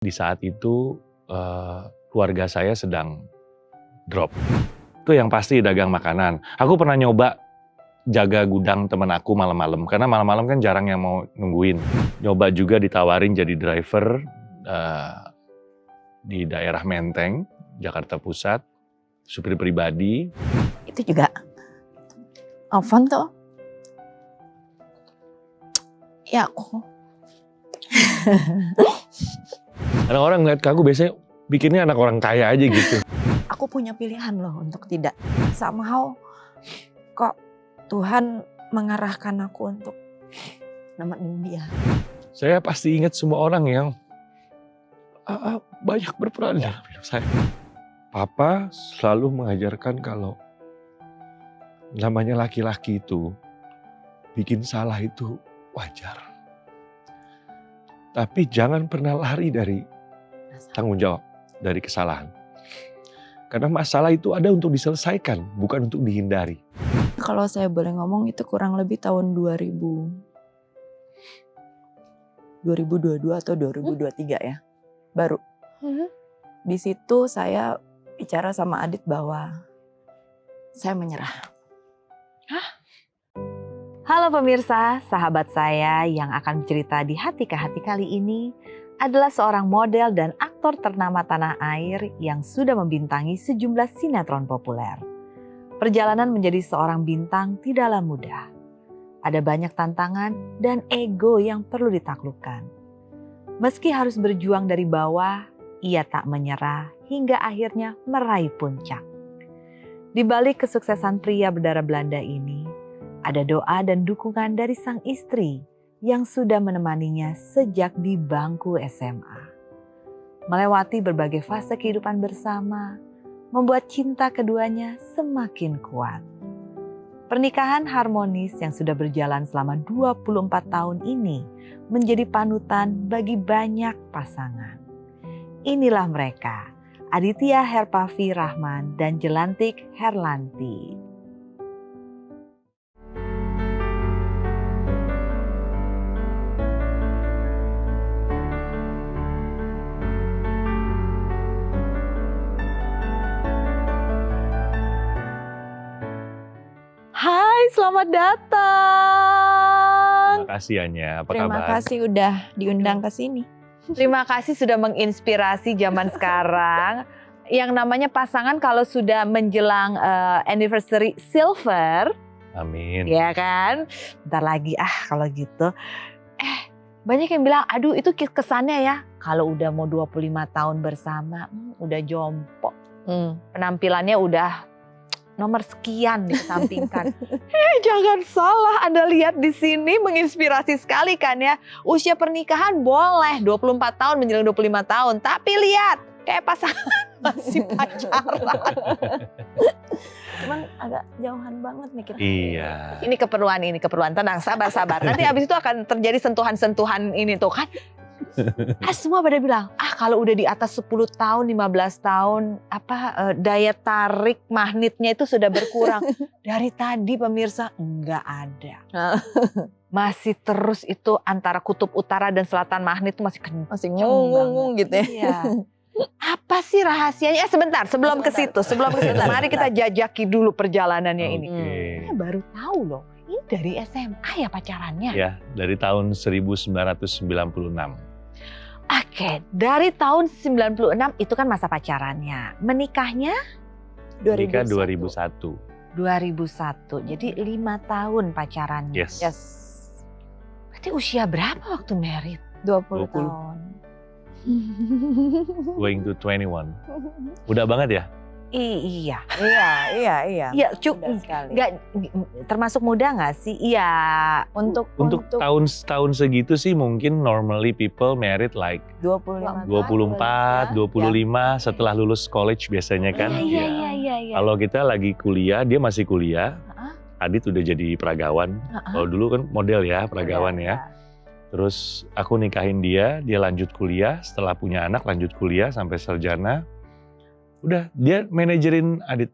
Di saat itu keluarga saya sedang drop. Itu yang pasti dagang makanan. Aku pernah nyoba jaga gudang temen aku malam-malam, karena malam-malam kan jarang yang mau nungguin. Nyoba juga ditawarin jadi driver di daerah Menteng, Jakarta Pusat, supir pribadi. Itu juga Alvan tuh. Ya aku. Orang-orang ngeliat ke aku biasanya bikinnya anak orang kaya aja gitu. Aku punya pilihan loh untuk tidak. Somehow kok Tuhan mengarahkan aku untuk nemenin dia. Saya pasti ingat semua orang yang banyak berperan dalam hidup saya. Papa selalu mengajarkan kalau namanya laki-laki itu bikin salah itu wajar. Tapi jangan pernah lari dari tanggung jawab, dari kesalahan. Karena masalah itu ada untuk diselesaikan, bukan untuk dihindari. Kalau saya boleh ngomong itu kurang lebih tahun 2022 atau 2023 ya, baru. Di situ saya bicara sama Adit bahwa saya menyerah. Halo pemirsa, sahabat saya yang akan bercerita di Hati ke Hati kali ini adalah seorang model dan aktor ternama tanah air yang sudah membintangi sejumlah sinetron populer. Perjalanan menjadi seorang bintang tidaklah mudah. Ada banyak tantangan dan ego yang perlu ditaklukkan. Meski harus berjuang dari bawah, ia tak menyerah hingga akhirnya meraih puncak. Di balik kesuksesan pria berdarah Belanda ini, ada doa dan dukungan dari sang istri yang sudah menemaninya sejak di bangku SMA. Melewati berbagai fase kehidupan bersama, membuat cinta keduanya semakin kuat. Pernikahan harmonis yang sudah berjalan selama 24 tahun ini menjadi panutan bagi banyak pasangan. Inilah mereka, Aditya Herpavi Rahman dan Jelantik Herlanti. Hai, selamat datang. Terima kasih Anya, apa Terima kabar? kasih udah diundang ke sini. Terima kasih sudah menginspirasi zaman sekarang. Yang namanya pasangan kalau sudah menjelang anniversary silver, Amin. ya kan? Bentar lagi kalau gitu. Banyak yang bilang, aduh itu kesannya ya. Kalau udah mau 25 tahun bersama, udah jompo. Penampilannya udah nomor sekian dikesampingkan. Jangan salah, Anda lihat di sini menginspirasi sekali kan ya. Usia pernikahan boleh 24 tahun menjelang 25 tahun. Tapi lihat, kayak pasangan masih pacaran. Cuman agak jauhan banget nih kita. Iya. Ini keperluan. Tenang, sabar. Nanti abis itu akan terjadi sentuhan-sentuhan ini tuh kan. Semua pada bilang, kalau udah di atas 10 tahun, 15 tahun, daya tarik magnetnya itu sudah berkurang. Dari tadi pemirsa, enggak ada. Masih terus itu antara kutub utara dan selatan magnet itu masih kenceng Masih ngung gitu ya. Iya. Apa sih rahasianya? Sebentar, sebelum ke situ, mari kita jajaki dulu perjalanannya ini. Oke. Saya baru tahu loh, ini dari SMA ya pacarannya? Ya, dari tahun 1996. Oke, dari tahun 96 itu kan masa pacarannya. Menikahnya? Nikah 2001. 2001, jadi 5 tahun pacarannya. Yes. Berarti usia berapa waktu married? 20 20. tahun. Going to 21. Udah banget ya? Iya. Iya. Iya, Mudah sekali. nggak termasuk muda nggak sih? Iya. Untuk tahun segitu sih mungkin normally people married like 25 24, 25 setelah lulus college biasanya kan. Iya. Kalau kita lagi kuliah, dia masih kuliah. Adit udah jadi peragawan. Kalau dulu kan model ya, peragawan ya. Terus aku nikahin dia lanjut kuliah. Setelah punya anak lanjut kuliah sampai sarjana. Udah, dia manajerin Adit.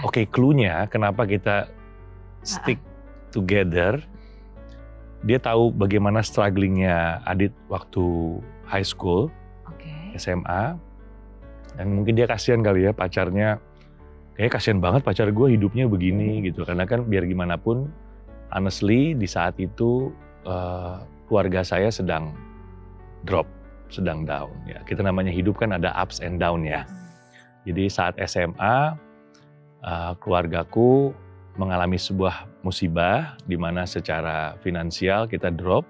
Oke, clue-nya kenapa kita stick together. Dia tahu bagaimana strugglingnya Adit waktu high school, Oke. SMA. Dan mungkin dia kasihan kali ya pacarnya. Kayaknya kasihan banget pacar gue hidupnya begini gitu. Karena kan biar gimana pun, honestly di saat itu keluarga saya sedang drop, sedang down. Ya, kita namanya hidup kan ada ups and down ya. Jadi saat SMA, keluargaku mengalami sebuah musibah di mana secara finansial kita drop.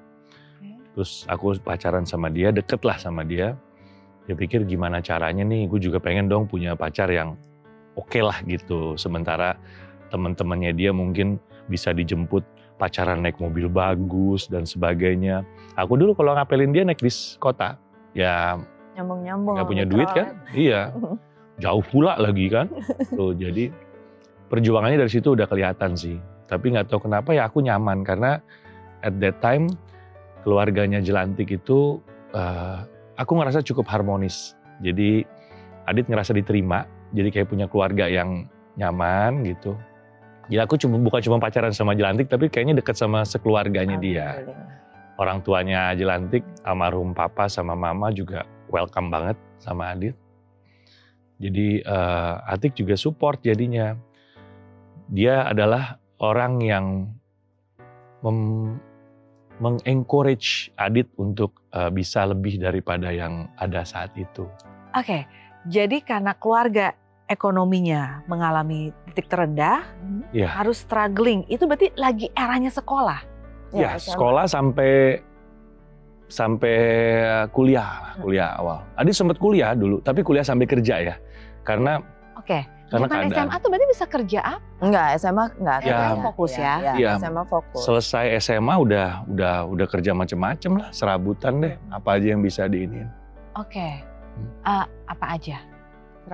Terus aku pacaran sama dia, deket lah sama dia. Dia pikir gimana caranya nih, gue juga pengen dong punya pacar yang oke lah gitu. Sementara teman-temannya dia mungkin bisa dijemput pacaran naik mobil bagus dan sebagainya. Aku dulu kalau ngapelin dia naik bis kota, ya Nyambung-nyambung. nggak punya duit kan? Iya, jauh pula lagi kan. Tuh, jadi perjuangannya dari situ udah kelihatan sih. Tapi nggak tahu kenapa ya aku nyaman karena at that time keluarganya Jelantik itu aku ngerasa cukup harmonis. Jadi Adit ngerasa diterima, jadi kayak punya keluarga yang nyaman gitu. Jadi aku bukan cuma pacaran sama Jelantik, tapi kayaknya deket sama sekeluarganya dia. Orang tuanya Jelantik, almarhum papa sama mama juga welcome banget sama Adit. Jadi Atik juga support jadinya. Dia adalah orang yang mengencourage Adit untuk bisa lebih daripada yang ada saat itu. Oke, jadi karena keluarga ekonominya mengalami titik terendah, harus struggling. Itu berarti lagi eranya sekolah. Ya, sekolah sampai kuliah awal. Adit sempat kuliah dulu, tapi kuliah sampai kerja ya. Karena zaman keadaan. SMA tuh berarti bisa kerja apa? Enggak, SMA enggak. Ya, fokus ya. Iya. SMA fokus. Selesai SMA udah kerja macem-macem lah, serabutan deh. Apa aja yang bisa diinin. Oke. Apa aja?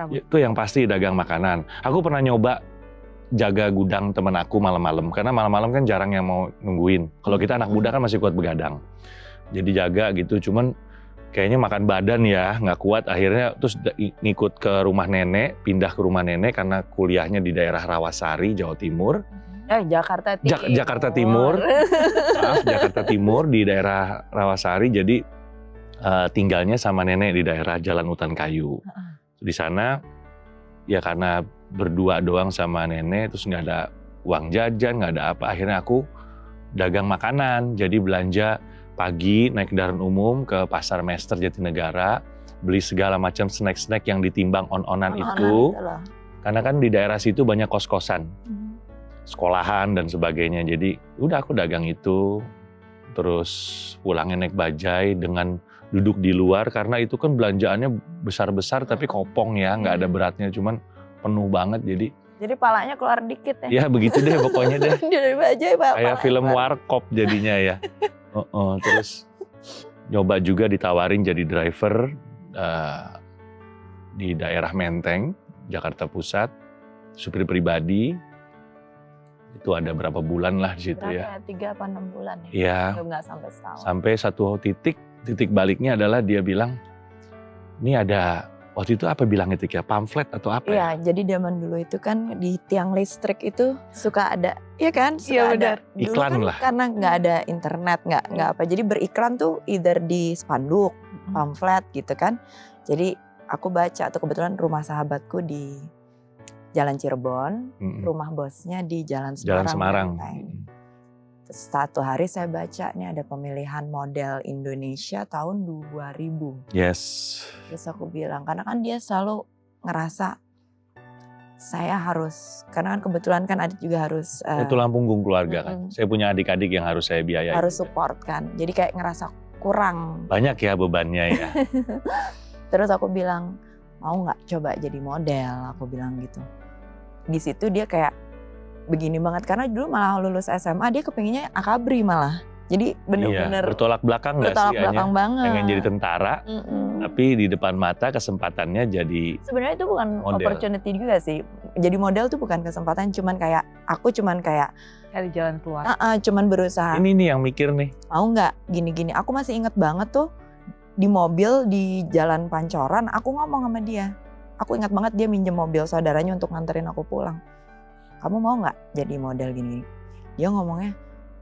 Itu yang pasti dagang makanan. Aku pernah nyoba jaga gudang temen aku malam-malam. Karena malam-malam kan jarang yang mau nungguin. Kalau kita anak muda kan masih kuat begadang. Jadi jaga gitu, cuman kayaknya makan badan ya, nggak kuat. Akhirnya terus ngikut ke rumah nenek, pindah ke rumah nenek karena kuliahnya di daerah Rawasari, Jawa Timur. Jakarta Timur. Jakarta Timur. Maaf, Jakarta Timur di daerah Rawasari. Jadi tinggalnya sama nenek di daerah Jalan Utan Kayu. Di sana ya karena berdua doang sama nenek, terus nggak ada uang jajan, nggak ada apa. Akhirnya aku dagang makanan, jadi belanja pagi naik kendaraan umum ke Pasar Mester Jatinegara, beli segala macam snack-snack yang ditimbang on-onan itu. Karena kan di daerah situ banyak kos-kosan, sekolahan dan sebagainya. Jadi udah aku dagang itu, terus pulangnya naik bajai dengan duduk di luar karena itu kan belanjaannya besar-besar tapi kopong ya, nggak ada beratnya, cuman penuh banget jadi palanya keluar dikit ya. Ya begitu deh pokoknya deh. Dari bajai Pak. Kayak film warkop jadinya ya. Terus nyoba juga ditawarin jadi driver di daerah Menteng, Jakarta Pusat, supir pribadi. Itu ada berapa bulan lah di situ ya. 3 apa 6 bulan ya? Iya. Nggak sampai setahun. Sampai satu titik baliknya adalah dia bilang, ini ada, waktu itu apa bilangnya Tik ya, pamflet atau apa ya? Iya, jadi zaman dulu itu kan di tiang listrik itu suka ada, iya kan? Iya benar. Dulu Iklan kan lah. karena nggak ada internet, nggak apa. Jadi beriklan tuh either di spanduk, pamflet gitu kan. Jadi aku baca, atau kebetulan rumah sahabatku di Jalan Cirebon, rumah bosnya di Jalan Semarang. Terus satu hari saya baca nih ada pemilihan model Indonesia tahun 2000. Yes. Terus aku bilang, karena kan dia selalu ngerasa saya harus, karena kan kebetulan kan Adit juga harus Tulang punggung keluarga kan. Saya punya adik-adik yang harus saya biayai. Harus support kan. Jadi kayak ngerasa kurang. Banyak ya bebannya ya. Terus aku bilang, mau nggak coba jadi model? Aku bilang gitu. Di situ dia kayak begini banget, karena dulu malah lulus SMA dia kepengennya akabri malah. Jadi bener-bener bertolak belakang nggak sih? Bertolak belakang banget. Pengen jadi tentara, tapi di depan mata kesempatannya jadi sebenarnya itu bukan model. Opportunity juga sih. Jadi model tuh bukan kesempatan, aku cuman kayak Cari jalan keluar. Cuman berusaha. Ini nih yang mikir nih. Mau nggak gini-gini? Aku masih inget banget tuh di mobil di Jalan Pancoran, aku ngomong sama dia. Aku ingat banget dia minjem mobil saudaranya untuk nganterin aku pulang. Kamu mau nggak jadi model gini? Dia ngomongnya,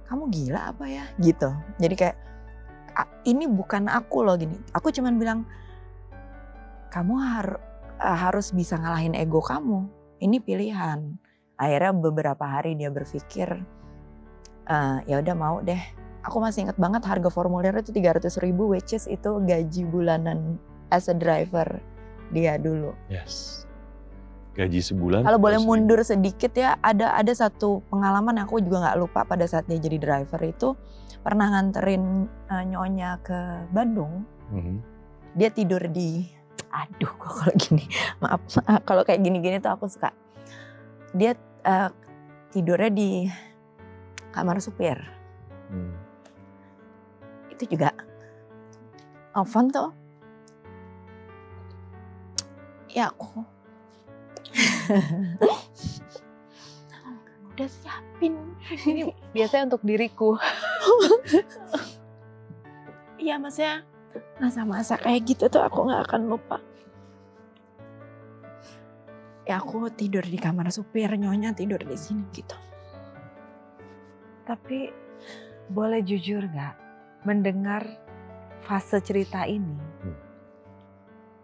kamu gila apa ya? Gitu. Jadi kayak ini bukan aku loh gini. Aku cuman bilang, kamu harus bisa ngalahin ego kamu. Ini pilihan. Akhirnya beberapa hari dia berpikir, ya udah mau deh. Aku masih ingat banget harga formulir itu 300.000, which is itu gaji bulanan as a driver dia dulu. Yes. Gaji sebulan. Kalau boleh mundur sedikit ya, ada satu pengalaman yang aku juga nggak lupa pada saat dia jadi driver itu pernah nganterin nyonya ke Bandung. Dia tidur di, aduh kok kalau gini, maaf kalau kayak gini-gini tuh aku suka. Dia tidurnya di kamar supir. Itu juga Alvan tuh ya aku udah siapin Ini biasanya untuk diriku. iya maksudnya masa-masa kayak gitu tuh aku gak akan lupa. Ya aku tidur di kamar supir, nyonya tidur di sini gitu. Tapi boleh jujur gak? Mendengar fase cerita ini,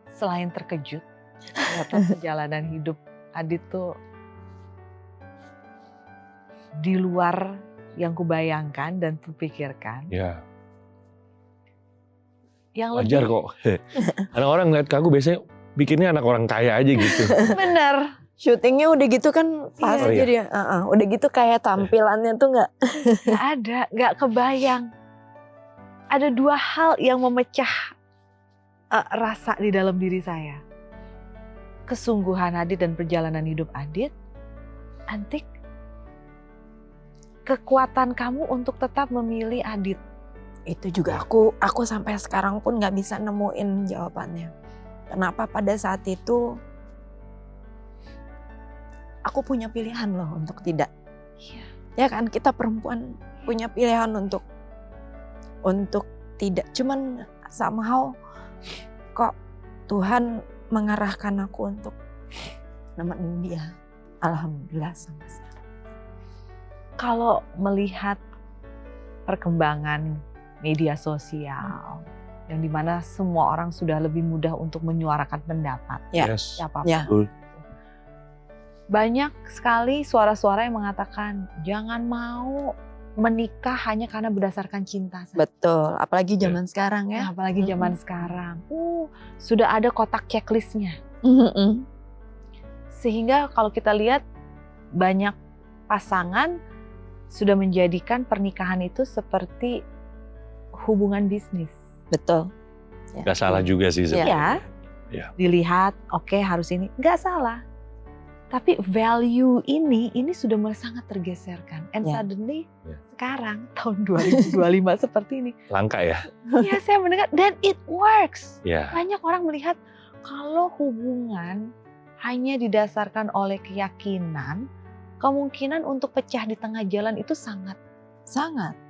selain terkejut, ternyata perjalanan hidup Adit tuh di luar yang kubayangkan dan kupikirkan. Ya. Yang Wajar lebih, kok. Karena orang ngeliat ke aku biasanya bikinnya anak orang kaya aja gitu. bener. Syutingnya udah gitu kan pas Iya. aja dia. Udah gitu kayak tampilannya tuh gak Gak ada, gak kebayang. Ada dua hal yang memecah rasa di dalam diri saya. Kesungguhan Adit dan perjalanan hidup Adit. Antik, kekuatan kamu untuk tetap memilih Adit. itu juga aku sampai sekarang pun nggak bisa nemuin jawabannya. Kenapa pada saat itu aku punya pilihan loh untuk tidak. Iya. Ya kan kita perempuan punya pilihan untuk tidak. Cuman somehow kok Tuhan mengarahkan aku untuk nemenin dia. Alhamdulillah sama sekarang. Kalau melihat perkembangan media sosial, yang dimana semua orang sudah lebih mudah untuk menyuarakan pendapat. Ya. Yes. Siapapun. Ya. Betul. Banyak sekali suara-suara yang mengatakan jangan mau menikah hanya karena berdasarkan cinta saja. Betul, apalagi zaman sekarang ya. Apalagi zaman sekarang. Sudah ada kotak checklistnya. Sehingga kalau kita lihat banyak pasangan sudah menjadikan pernikahan itu seperti hubungan bisnis. Betul. Ya. Gak salah juga sih sebenarnya. Ya, Ya. dilihat oke, harus ini. Nggak salah. Tapi value ini sudah mulai sangat tergeserkan. And Ya. suddenly Ya. sekarang tahun 2025 seperti ini. Langka ya. Ya saya mendengar dan it works. Ya. Banyak orang melihat kalau hubungan hanya didasarkan oleh keyakinan, kemungkinan untuk pecah di tengah jalan itu sangat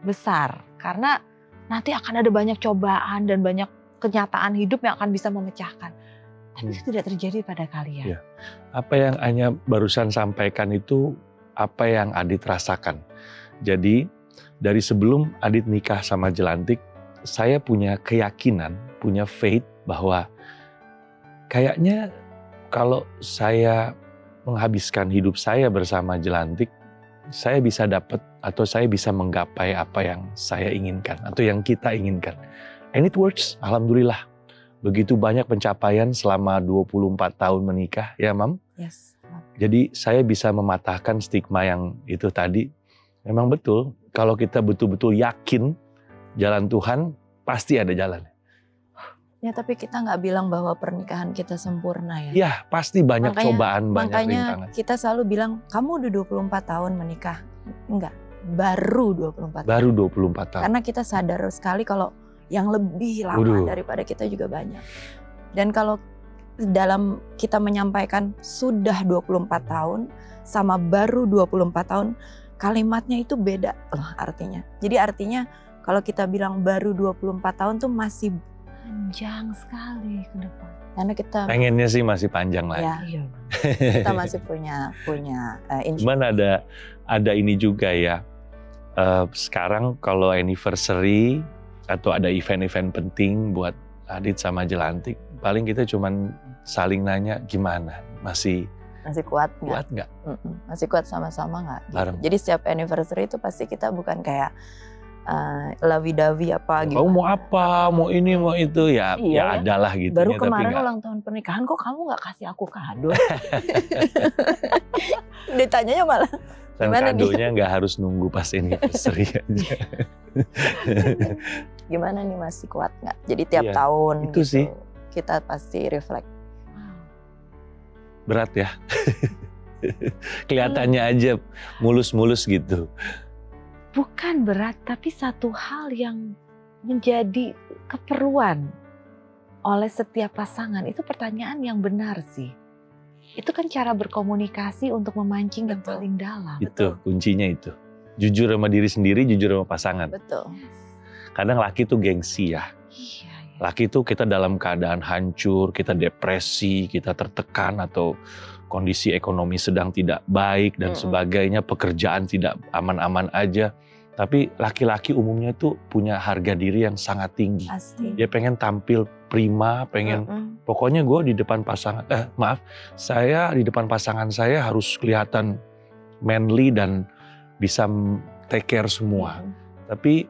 besar. Karena nanti akan ada banyak cobaan dan banyak kenyataan hidup yang akan bisa memecahkan. Tapi itu tidak terjadi pada kalian. Ya. Apa yang Anya barusan sampaikan itu apa yang Adit rasakan. Jadi dari sebelum Adit nikah sama Jelantik, saya punya keyakinan, punya faith bahwa kayaknya kalau saya menghabiskan hidup saya bersama Jelantik, saya bisa dapat atau saya bisa menggapai apa yang saya inginkan atau yang kita inginkan. And it works, alhamdulillah. Begitu banyak pencapaian selama 24 tahun menikah, ya Mam? Yes. Jadi saya bisa mematahkan stigma yang itu tadi. Memang betul, kalau kita betul-betul yakin jalan Tuhan, pasti ada jalan. Ya tapi kita nggak bilang bahwa pernikahan kita sempurna ya. Ya, pasti banyak cobaan, banyak Makanya rintangan. kita selalu bilang, kamu udah 24 tahun menikah. Enggak, baru 24 tahun. Baru 24 tahun. Karena kita sadar sekali kalau yang lebih lama daripada kita juga banyak. Dan kalau dalam kita menyampaikan sudah 24 tahun sama baru 24 tahun, kalimatnya itu beda loh artinya. Jadi artinya kalau kita bilang baru 24 tahun tuh masih Panjang sekali ke depan. karena kita Pengennya sih masih panjang lagi. ya, Iya. kita masih punya Cuman ada ini juga ya. Sekarang kalau anniversary atau ada event-event penting buat Adit sama Jelantik, paling kita cuman saling nanya gimana, masih kuat nggak? kuat nggak? Masih kuat sama-sama nggak? Gitu. Bareng. Jadi setiap anniversary itu pasti kita bukan kayak lawi-dawi apa gitu. Kamu mau apa, mau ini, mau itu, ya Iya, adalah gitu. Baru kemarin ulang tahun pernikahan kok kamu nggak kasih aku kado? Ditanyanya malah. Dan Gimana kadonya nggak harus nunggu pas anniversary aja. Gimana nih, masih kuat nggak? Jadi tiap Iya, tahun itu gitu, sih. kita pasti reflect. Berat ya. Kelihatannya aja mulus-mulus gitu. Bukan berat, tapi satu hal yang menjadi keperluan oleh setiap pasangan. Itu pertanyaan yang benar sih. Itu kan cara berkomunikasi untuk memancing yang Betul. paling dalam. Itu kuncinya itu. Jujur sama diri sendiri, jujur sama pasangan. Betul. Kadang laki tuh gengsi ya. Iya, iya. Laki tuh kita dalam keadaan hancur, kita depresi, kita tertekan atau kondisi ekonomi sedang tidak baik dan sebagainya, pekerjaan tidak aman-aman aja. Tapi laki-laki umumnya tuh punya harga diri yang sangat tinggi. Pasti. Dia pengen tampil prima, pengen pokoknya gue di depan pasangan, saya di depan pasangan saya harus kelihatan manly dan bisa take care semua. Tapi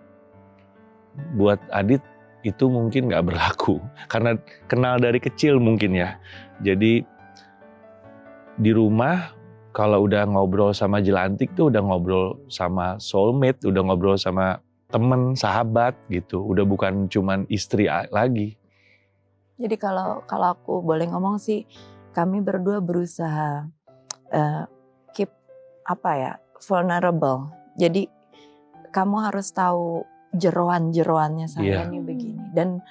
buat Adit itu mungkin nggak berlaku karena kenal dari kecil mungkin ya. Jadi di rumah kalau udah ngobrol sama Jelantik tuh udah ngobrol sama soulmate, udah ngobrol sama temen, sahabat gitu. Udah bukan cuman istri lagi. Jadi kalau aku boleh ngomong sih, kami berdua berusaha keep vulnerable. Jadi kamu harus tahu jeroan-jeroannya saya nih begini dan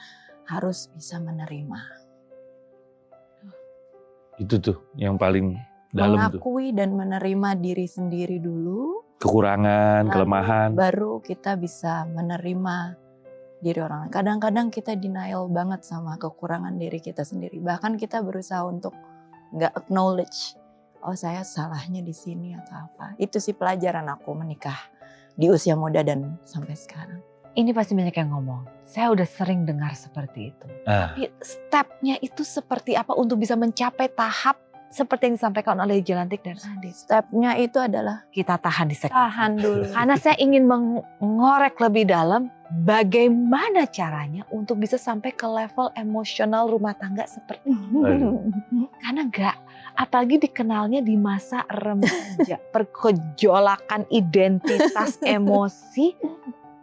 harus bisa menerima. Itu tuh yang paling dalam tuh. Mengakui dan menerima diri sendiri dulu. Kekurangan, kelemahan. Baru kita bisa menerima diri orang lain. Kadang-kadang kita denial banget sama kekurangan diri kita sendiri. Bahkan kita berusaha untuk nggak acknowledge, oh saya salahnya di sini atau apa. Itu sih pelajaran aku menikah di usia muda dan sampai sekarang. Ini pasti banyak yang ngomong. Saya udah sering dengar seperti itu. Tapi stepnya itu seperti apa untuk bisa mencapai tahap seperti yang disampaikan oleh Jelantik dan Adit? Stepnya itu adalah Kita tahan di segmen. tahan dulu. Karena saya ingin mengorek lebih dalam bagaimana caranya untuk bisa sampai ke level emosional rumah tangga seperti ini. Karena apalagi dikenalnya di masa remaja, pergejolakan identitas emosi,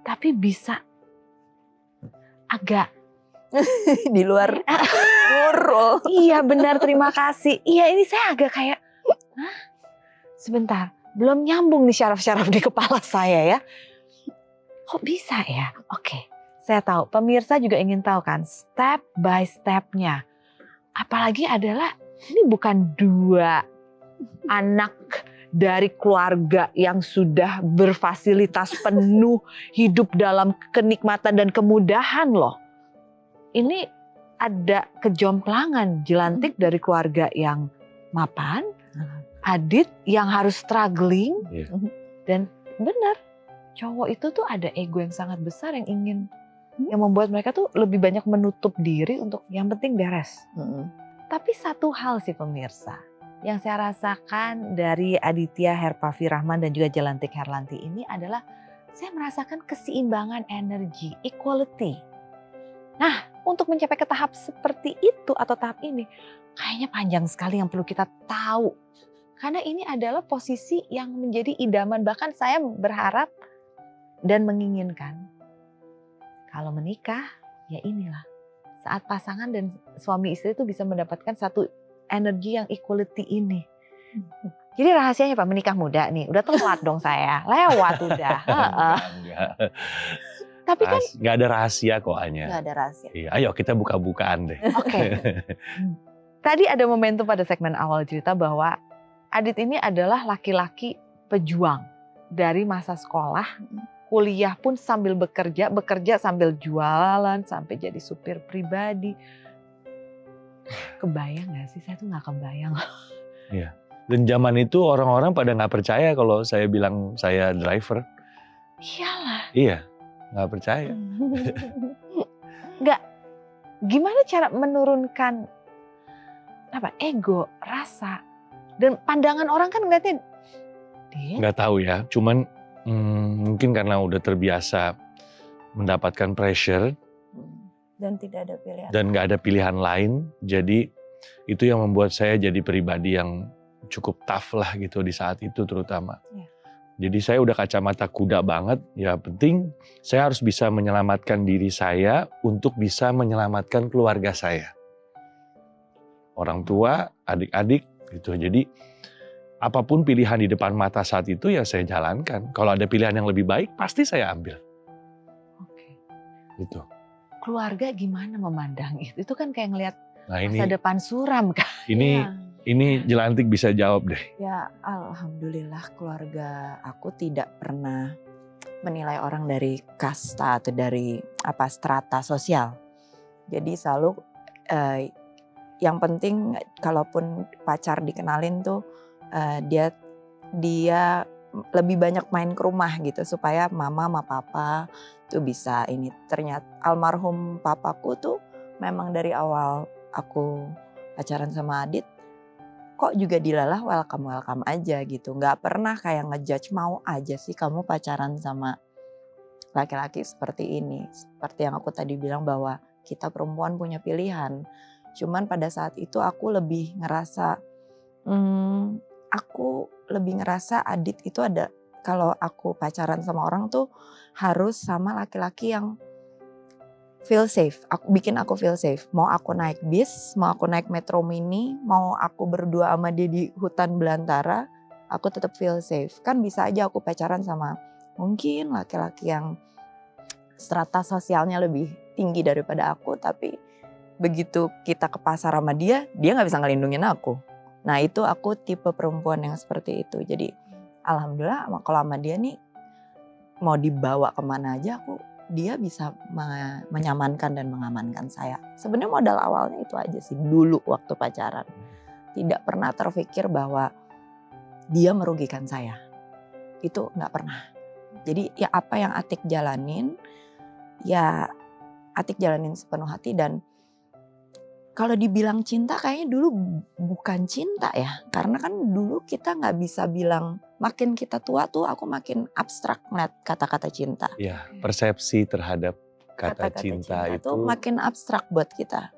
tapi bisa agak di luar nurul. Iya benar, terima kasih. Iya ini saya agak kayak, sebentar, belum nyambung nih syaraf-syaraf di kepala saya ya. Kok bisa ya? Oke, saya tahu. Pemirsa juga ingin tahu kan step by stepnya. Apalagi adalah ini bukan dua anak dari keluarga yang sudah berfasilitas penuh, hidup dalam kenikmatan dan kemudahan loh. Ini ada kejomplangan. Jelantik dari keluarga yang mapan, Adit yang harus struggling, dan benar cowok itu tuh ada ego yang sangat besar yang ingin, yang membuat mereka tuh lebih banyak menutup diri untuk yang penting beres. Tapi satu hal sih pemirsa, yang saya rasakan dari Aditya Herpavi Rahman dan juga Jelantik Herlanti ini adalah saya merasakan keseimbangan energi, equality. Nah, untuk mencapai ke tahap seperti itu atau tahap ini, kayaknya panjang sekali yang perlu kita tahu. Karena ini adalah posisi yang menjadi idaman, bahkan saya berharap dan menginginkan. Kalau menikah, ya inilah. Saat pasangan dan suami istri itu bisa mendapatkan satu energi yang equality ini. Jadi rahasianya Pak, menikah muda nih, udah telat dong saya, lewat udah. Enggak. Tapi kan nggak ada rahasia kok Anya. Nggak ada rahasia. Iya, ayo kita buka-bukaan deh. Oke. Tadi ada momentum pada segmen awal cerita bahwa Adit ini adalah laki-laki pejuang dari masa sekolah, kuliah pun sambil bekerja sambil jualan, sampai jadi supir pribadi. Kebayang gak sih? Saya tuh gak kebayang. Iya. Dan zaman itu orang-orang pada nggak percaya kalau saya bilang saya driver. Iyalah. Iya. nggak percaya. Nggak, gimana cara menurunkan ego, rasa, dan pandangan orang kan ngeliatnya dia Nggak tahu ya, cuman mungkin karena udah terbiasa mendapatkan pressure Dan tidak ada pilihan. dan nggak ada pilihan lain, jadi itu yang membuat saya jadi pribadi yang cukup tough lah gitu di saat itu terutama. Ya. Jadi saya udah kacamata kuda banget, ya penting saya harus bisa menyelamatkan diri saya untuk bisa menyelamatkan keluarga saya. Orang tua, adik-adik gitu. Jadi apapun pilihan di depan mata saat itu ya saya jalankan. Kalau ada pilihan yang lebih baik pasti saya ambil. Oke. Gitu. Keluarga gimana memandang itu? Itu kan kayak ngelihat Nah masa depan suram kan. ini Iya. Jelantik bisa jawab deh. Ya alhamdulillah keluarga aku tidak pernah menilai orang dari kasta atau dari strata sosial. Jadi selalu yang penting kalaupun pacar dikenalin tuh dia lebih banyak main ke rumah gitu supaya mama sama papa tuh bisa ini. Ternyata almarhum papaku tuh memang dari awal aku pacaran sama Adit kok juga dilalah welcome aja gitu. Nggak pernah kayak ngejudge, mau aja sih kamu pacaran sama laki-laki seperti ini. Seperti yang aku tadi bilang bahwa kita perempuan punya pilihan. Cuman pada saat itu aku lebih ngerasa Adit itu ada, kalau aku pacaran sama orang tuh harus sama laki-laki yang feel safe, bikin aku feel safe. Mau aku naik bis, mau aku naik metro mini, mau aku berdua sama dia di hutan belantara, aku tetap feel safe. Kan bisa aja aku pacaran sama mungkin laki-laki yang strata sosialnya lebih tinggi daripada aku, tapi begitu kita ke pasar sama dia nggak bisa ngelindungin aku. Nah itu aku tipe perempuan yang seperti itu. Jadi alhamdulillah kalau sama dia nih mau dibawa kemana aja dia bisa menyamankan dan mengamankan saya. Sebenarnya modal awalnya itu aja sih dulu waktu pacaran. Tidak pernah terpikir bahwa dia merugikan saya. Itu nggak pernah. Jadi ya apa yang Atik jalanin, ya Atik jalanin sepenuh hati. Dan kalau dibilang cinta kayaknya dulu bukan cinta ya. Karena kan dulu kita nggak bisa bilang, makin kita tua tuh aku makin abstrak ngeliat kata-kata cinta. Ya, persepsi terhadap kata cinta itu makin abstrak buat kita.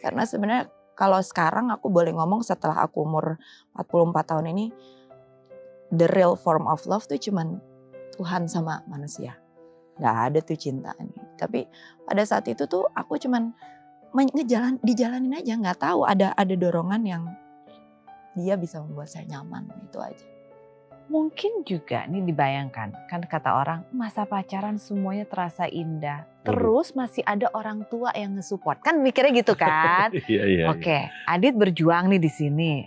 Karena sebenarnya kalau sekarang aku boleh ngomong setelah aku umur 44 tahun ini, the real form of love tuh cuman Tuhan sama manusia. Gak ada tuh cinta nih. Tapi pada saat itu tuh aku cuman dijalanin aja, nggak tahu ada dorongan yang dia bisa membuat saya nyaman, itu aja. Mungkin juga nih dibayangkan, kan kata orang masa pacaran semuanya terasa indah. Terus masih ada orang tua yang nge-support. Kan mikirnya gitu kan? Iya. Oke, Adit berjuang nih di sini.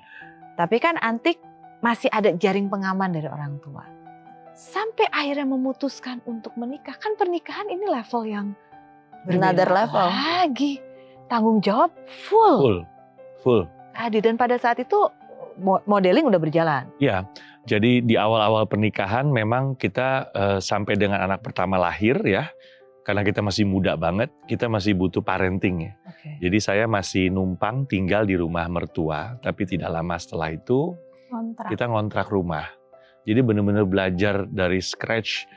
Tapi kan Antik masih ada jaring pengaman dari orang tua. Sampai akhirnya memutuskan untuk menikah. Kan pernikahan ini level yang Another level. Lagi. Tanggung jawab full. Adit, dan pada saat itu modeling udah berjalan. Iya. Jadi di awal-awal pernikahan memang kita sampai dengan anak pertama lahir ya, karena kita masih muda banget, kita masih butuh parenting ya. Okay. Jadi saya masih numpang tinggal di rumah mertua, tapi tidak lama setelah itu kita ngontrak rumah. Jadi benar-benar belajar dari scratch,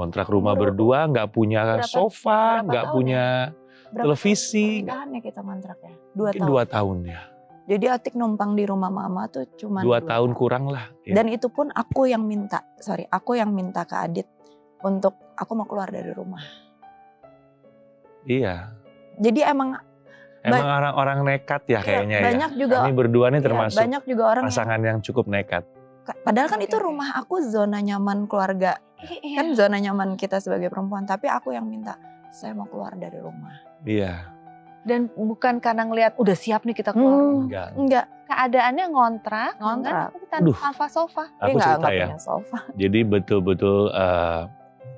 ngontrak rumah berdua, nggak punya sofa, nggak punya televisi. Pernikahannya kita ngontrak ya? 2 tahun ya. Jadi Atik numpang di rumah mama tuh cuma 2 tahun kurang lah. Ya. Dan itu pun aku yang minta ke Adit untuk aku mau keluar dari rumah. Iya. Jadi emang orang-orang nekat ya kayaknya banyak ya. Juga, kami berdua nih termasuk banyak juga orang pasangan yang cukup nekat. Padahal kan itu rumah aku, zona nyaman keluarga. Kan zona nyaman kita sebagai perempuan. Tapi aku yang minta, saya mau keluar dari rumah. Iya. Dan bukan karena ngelihat udah siap nih kita keluar. Enggak. Keadaannya ngontrak. Tanpa sofa. Aku cerita ya. Punya sofa. Jadi betul-betul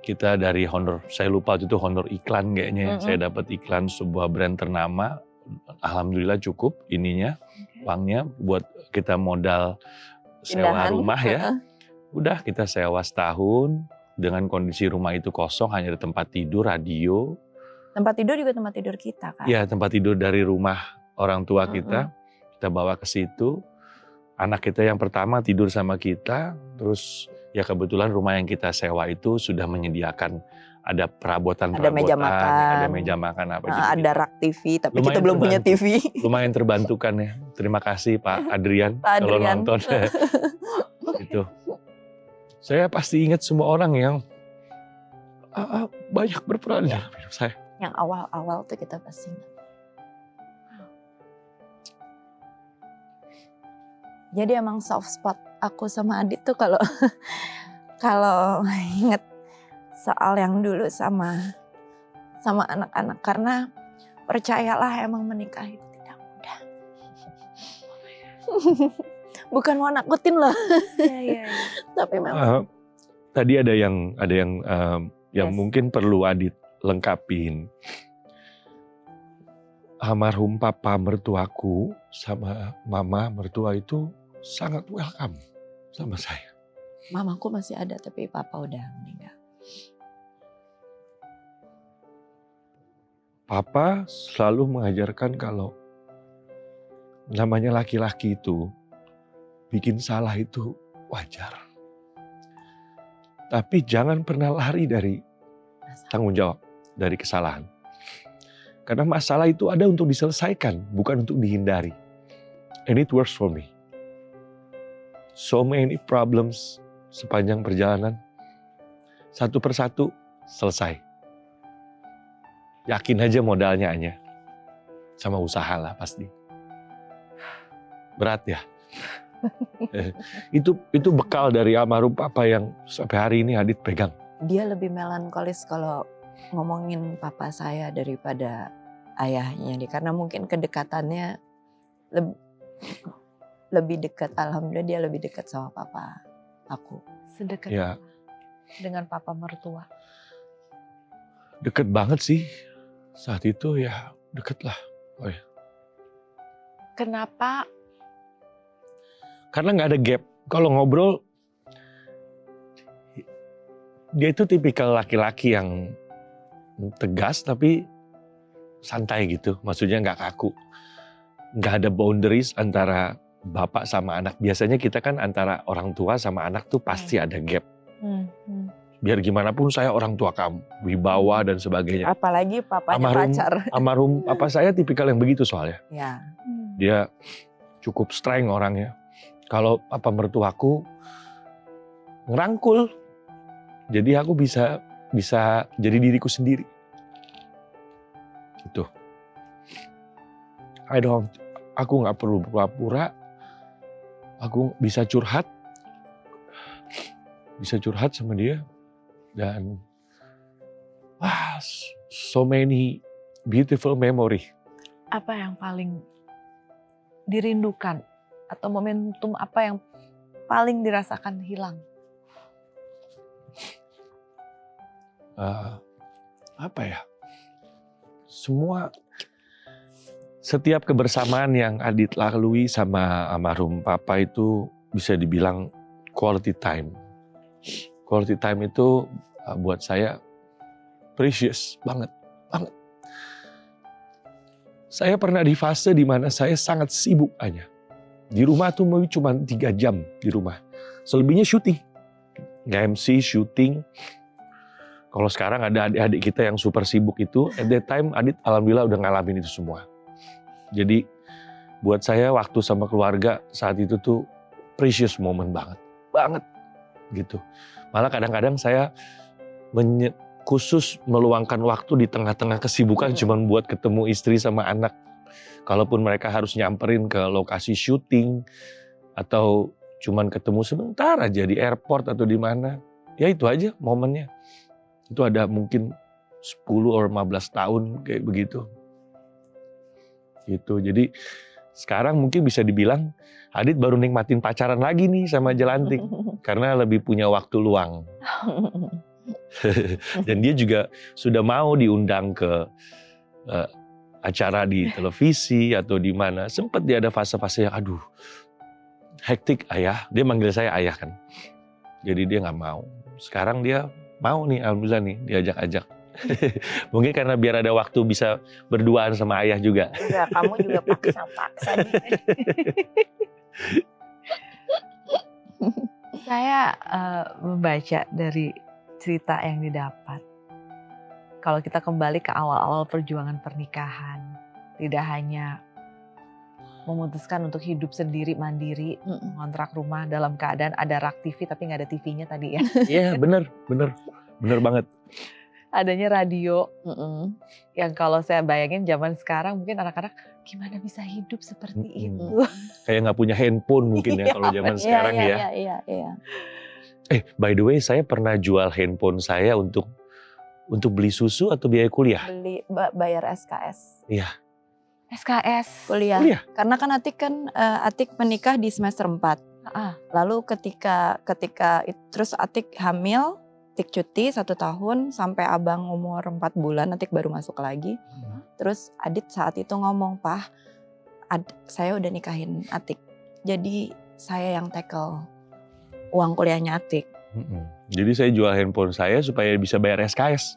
kita dari honor, saya lupa itu honor iklan kayaknya. Saya dapat iklan sebuah brand ternama. Alhamdulillah cukup ininya, uangnya buat kita modal sewa rumah ya. Udah kita sewa setahun, dengan kondisi rumah itu kosong, hanya ada tempat tidur, radio. Tempat tidur juga tempat tidur kita kan? Ya, tempat tidur dari rumah orang tua kita bawa ke situ. Anak kita yang pertama tidur sama kita, terus ya kebetulan rumah yang kita sewa itu sudah menyediakan ada perabotan-perabotan, ada meja makan apa gitu. Ada rak TV, tapi lumayan kita belum punya TV. Lumayan terbantukan ya. Terima kasih Pak Adrian Pak kalau Adrian. nonton. Itu. Saya pasti ingat semua orang yang banyak berperan dalam hidup saya. Yang awal-awal tuh kita pasti ingat. Jadi emang soft spot aku sama Adit tuh kalau inget soal yang dulu sama anak-anak, karena percayalah emang menikah itu tidak mudah. Bukan mau nakutin loh. Iya. Tapi memang tadi ada yang Yes. mungkin perlu Adit lengkapin. Almarhum papa mertuaku sama mama mertua itu sangat welcome sama saya. mamaku masih ada tapi papa udah meninggal. Papa selalu mengajarkan kalau namanya laki-laki itu bikin salah itu wajar. Tapi jangan pernah lari dari tanggung jawab, dari kesalahan. Karena masalah itu ada untuk diselesaikan, bukan untuk dihindari. And it works for me. So many problems sepanjang perjalanan, satu persatu selesai. Yakin aja modalnya hanya sama usaha lah pasti. Berat ya. Itu bekal dari almarhum papa yang sampai hari ini Adit pegang. Dia lebih melankolis kalau ngomongin papa saya daripada ayahnya nih, karena mungkin kedekatannya lebih dekat. Alhamdulillah dia lebih dekat sama papa aku. Sedekat Ya. dengan papa mertua. Deket banget sih saat itu, ya deket lah. Oh ya. Kenapa? Karena nggak ada gap. Kalau ngobrol, dia itu tipikal laki-laki yang tegas tapi santai gitu. Maksudnya nggak kaku. Nggak ada boundaries antara bapak sama anak. Biasanya kita kan antara orang tua sama anak tuh pasti ada gap. Biar gimana pun saya orang tua kamu, wibawa dan sebagainya. Apalagi papanya pacar. Almarhum papa saya tipikal yang begitu soalnya. Ya. Dia cukup strength orangnya. Kalau papa mertuaku ngerangkul, jadi aku bisa jadi diriku sendiri. Itu. Aku nggak perlu pura-pura. Aku bisa curhat sama dia, dan so many beautiful memory. Apa yang paling dirindukan atau momentum apa yang paling dirasakan hilang? Apa ya? Setiap kebersamaan yang Adit lalui sama almarhum papa itu bisa dibilang quality time. Quality time itu buat saya precious banget. Saya pernah di fase di mana saya sangat sibuk aja. Di rumah tuh cuma 3 jam di rumah. Selebihnya syuting. Nge-MC, syuting. Kalau sekarang ada adik-adik kita yang super sibuk itu, at that time Adit alhamdulillah udah ngalamin itu semua. Jadi buat saya waktu sama keluarga saat itu tuh precious moment banget gitu. Malah kadang-kadang saya khusus meluangkan waktu di tengah-tengah kesibukan cuman buat ketemu istri sama anak. Kalaupun mereka harus nyamperin ke lokasi syuting atau cuman ketemu sebentar aja di airport atau di mana, ya itu aja momennya. Itu ada mungkin 10 atau 15 tahun kayak begitu. Gitu. Jadi sekarang mungkin bisa dibilang Adit baru nikmatin pacaran lagi nih sama Jelantik karena lebih punya waktu luang. Dan dia juga sudah mau diundang ke acara di televisi atau di mana. Sempat dia ada fase-fase yang aduh hektik ayah. Dia manggil saya ayah kan. Jadi dia nggak mau. Sekarang dia mau nih alhamdulillah nih diajak-ajak. Mungkin karena biar ada waktu bisa berduaan sama ayah juga. Enggak, kamu juga paksa-paksa nih. Saya membaca dari cerita yang didapat. Kalau kita kembali ke awal-awal perjuangan pernikahan, tidak hanya memutuskan untuk hidup sendiri mandiri, ngontrak rumah dalam keadaan ada rak TV tapi nggak ada TV-nya tadi ya. Iya bener banget. Adanya radio, yang kalau saya bayangin zaman sekarang mungkin anak-anak gimana bisa hidup seperti itu. Kayak nggak punya handphone mungkin ya kalau zaman sekarang ya. Iya. By the way saya pernah jual handphone saya untuk beli susu atau biaya kuliah. Bayar SKS. Iya. SKS. Kuliah. Karena kan Atik menikah di semester 4. Lalu ketika terus Atik hamil, Atik cuti 1 tahun sampai abang umur 4 bulan, Atik baru masuk lagi. Terus Adit saat itu ngomong, "Pah, saya udah nikahin Atik. Jadi saya yang tackle uang kuliahnya Atik." Jadi saya jual handphone saya supaya bisa bayar SKS.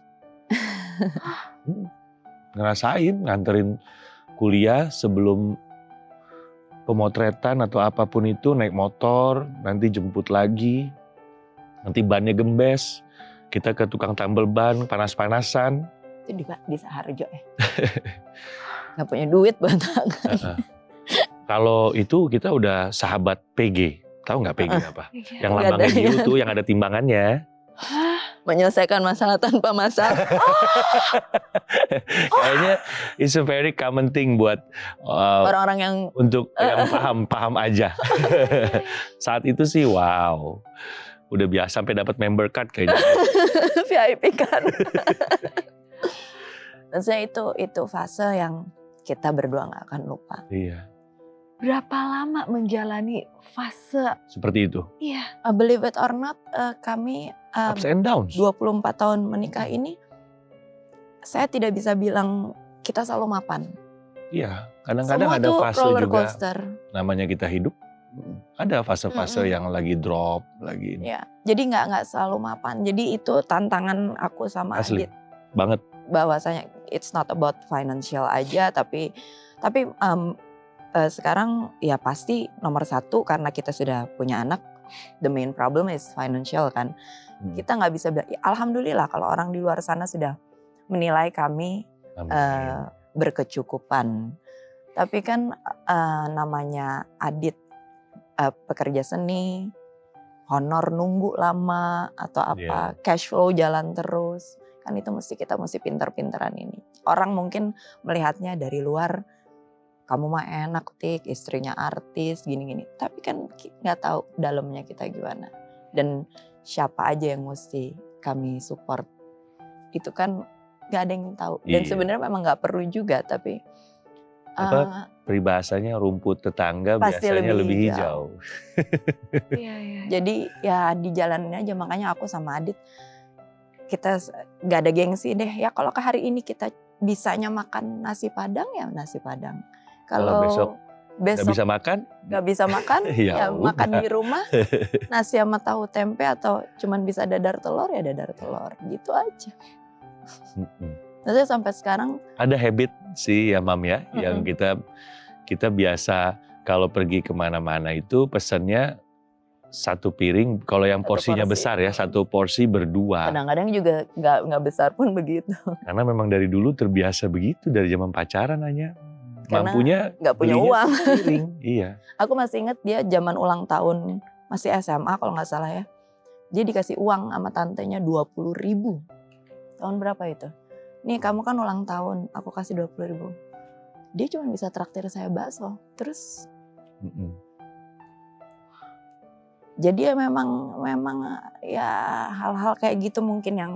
Ngerasain nganterin kuliah sebelum pemotretan atau apapun itu, naik motor, nanti jemput lagi, nanti bannya gembes, kita ke tukang tambal ban, panas-panasan. Itu di Saharjo ya. Gak punya duit buat Kalau itu kita udah sahabat PG, tahu nggak PG apa? Yang Nggak lambangnya ada. biru tuh, yang ada timbangannya. Menyelesaikan masalah tanpa masalah. Kayaknya it's a very common thing buat Orang-orang yang untuk yang paham aja. Saat itu sih wow, udah biasa sampai dapat member card kayaknya. VIP kan. Maksudnya itu fase yang kita berdua gak akan lupa. Iya. Berapa lama menjalani fase Seperti itu. Iya. Believe it or not, kami Ups and downs. 24 tahun menikah ini, saya tidak bisa bilang kita selalu mapan. Iya, kadang-kadang Semua ada tuh fase roller juga. coaster. Namanya kita hidup, ada fase-fase yang lagi drop, lagi ini. Ya, jadi nggak selalu mapan. Jadi itu tantangan aku sama Asli. Adit. Banget. Bahwasanya it's not about financial aja, tapi sekarang ya pasti nomor 1 karena kita sudah punya anak, the main problem is financial kan. Kita nggak bisa bilang, alhamdulillah kalau orang di luar sana sudah menilai kami berkecukupan. Tapi kan namanya Adit pekerja seni, honor nunggu lama atau apa, cash flow jalan terus. Kan itu kita mesti pinter-pinteran ini. Orang mungkin melihatnya dari luar, kamu mah enak Tik, istrinya artis, gini-gini. Tapi kan nggak tahu dalamnya kita gimana. Dan siapa aja yang mesti kami support. Itu kan nggak ada yang tahu. Dan sebenarnya memang nggak perlu juga, tapi peribahasanya rumput tetangga pasti biasanya lebih hijau. Iya. Jadi ya dijalanin aja, makanya aku sama Adit kita nggak ada gengsi deh. Ya kalau ke hari ini kita bisanya makan nasi Padang ya nasi Padang. Kalau besok nggak bisa makan, ya makan di rumah nasi sama tahu tempe atau cuman bisa dadar telur ya dadar telur gitu aja. Terus sampai sekarang ada habit sih ya Mam ya, yang kita biasa kalau pergi kemana-mana itu pesannya 1 piring, kalau yang porsinya besar ya 1 porsi berdua. Kadang-kadang juga nggak besar pun begitu. Karena memang dari dulu terbiasa begitu dari zaman pacaran hanya. Mampunya nggak punya uang. Iya. Aku masih ingat dia zaman ulang tahun masih SMA kalau nggak salah ya. Dia dikasih uang sama tantenya 20.000. Tahun berapa itu? Nih kamu kan ulang tahun, aku kasih 20.000. Dia cuma bisa traktir saya bakso. Terus jadi ya memang ya hal-hal kayak gitu mungkin yang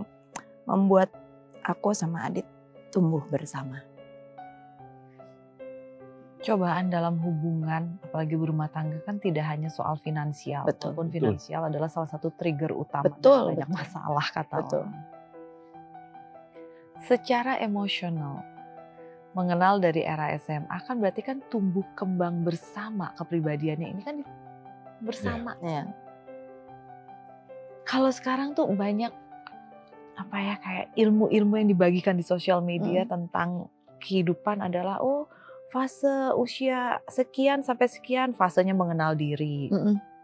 membuat aku sama Adit tumbuh bersama. Cobaan dalam hubungan, apalagi berumah tangga kan tidak hanya soal finansial. Betul. Walaupun finansial adalah salah satu trigger utama Betul, banyak masalah kata betul. orang. Secara emosional, mengenal dari era SMA kan berarti kan tumbuh kembang bersama kepribadiannya ini kan bersama. Ya. Kalau sekarang tuh banyak apa ya, kayak ilmu-ilmu yang dibagikan di sosial media tentang kehidupan adalah fase usia sekian sampai sekian fasenya mengenal diri.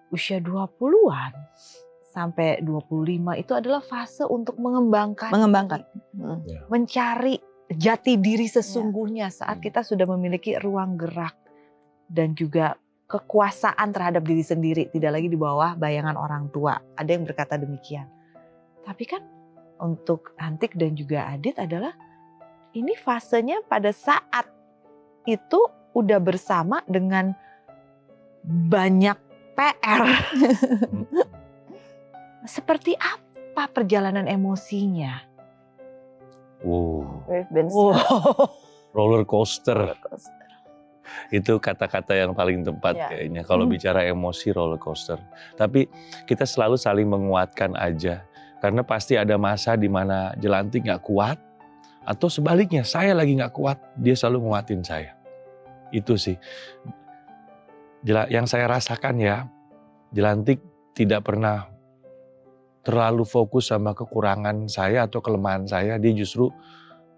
Usia 20-an sampai 25 itu adalah fase untuk mengembangkan. Mencari jati diri sesungguhnya saat kita sudah memiliki ruang gerak dan juga kekuasaan terhadap diri sendiri, tidak lagi di bawah bayangan orang tua. Ada yang berkata demikian. Tapi kan untuk Antik dan juga Adit adalah ini fasenya pada saat itu udah bersama dengan banyak PR. Seperti apa perjalanan emosinya? Roller coaster. Itu kata-kata yang paling tepat kayaknya. Kalau bicara emosi, roller coaster. Tapi kita selalu saling menguatkan aja. Karena pasti ada masa di mana Jelantik gak kuat. Atau sebaliknya, saya lagi gak kuat, dia selalu nguatin saya. Itu sih. Yang saya rasakan ya, Jelantik tidak pernah terlalu fokus sama kekurangan saya atau kelemahan saya. Dia justru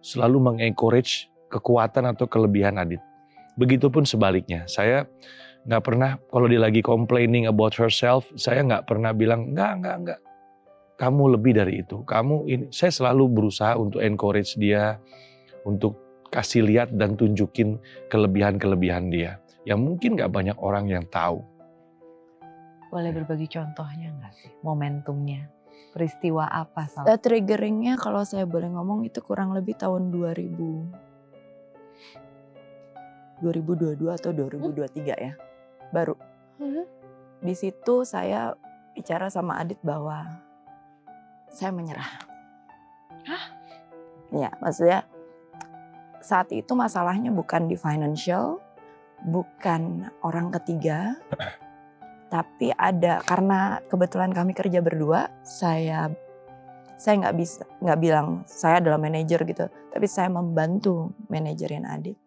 selalu mengencourage kekuatan atau kelebihan Adit. Begitupun sebaliknya, saya gak pernah, kalau dia lagi complaining about herself, saya gak pernah bilang, enggak. Kamu lebih dari itu. Kamu ini, saya selalu berusaha untuk encourage dia, untuk kasih lihat dan tunjukin kelebihan-kelebihan dia. Yang mungkin gak banyak orang yang tahu. Boleh berbagi contohnya nggak sih? Momentumnya, peristiwa apa? Triggeringnya kalau saya boleh ngomong itu kurang lebih tahun 2022 atau 2023 ya, baru. Di situ saya bicara sama Adit bahwa saya menyerah. Ya, maksudnya saat itu masalahnya bukan di financial, bukan orang ketiga, tapi ada karena kebetulan kami kerja berdua. Saya nggak bilang saya adalah manajer gitu, tapi saya membantu manajerin Adit.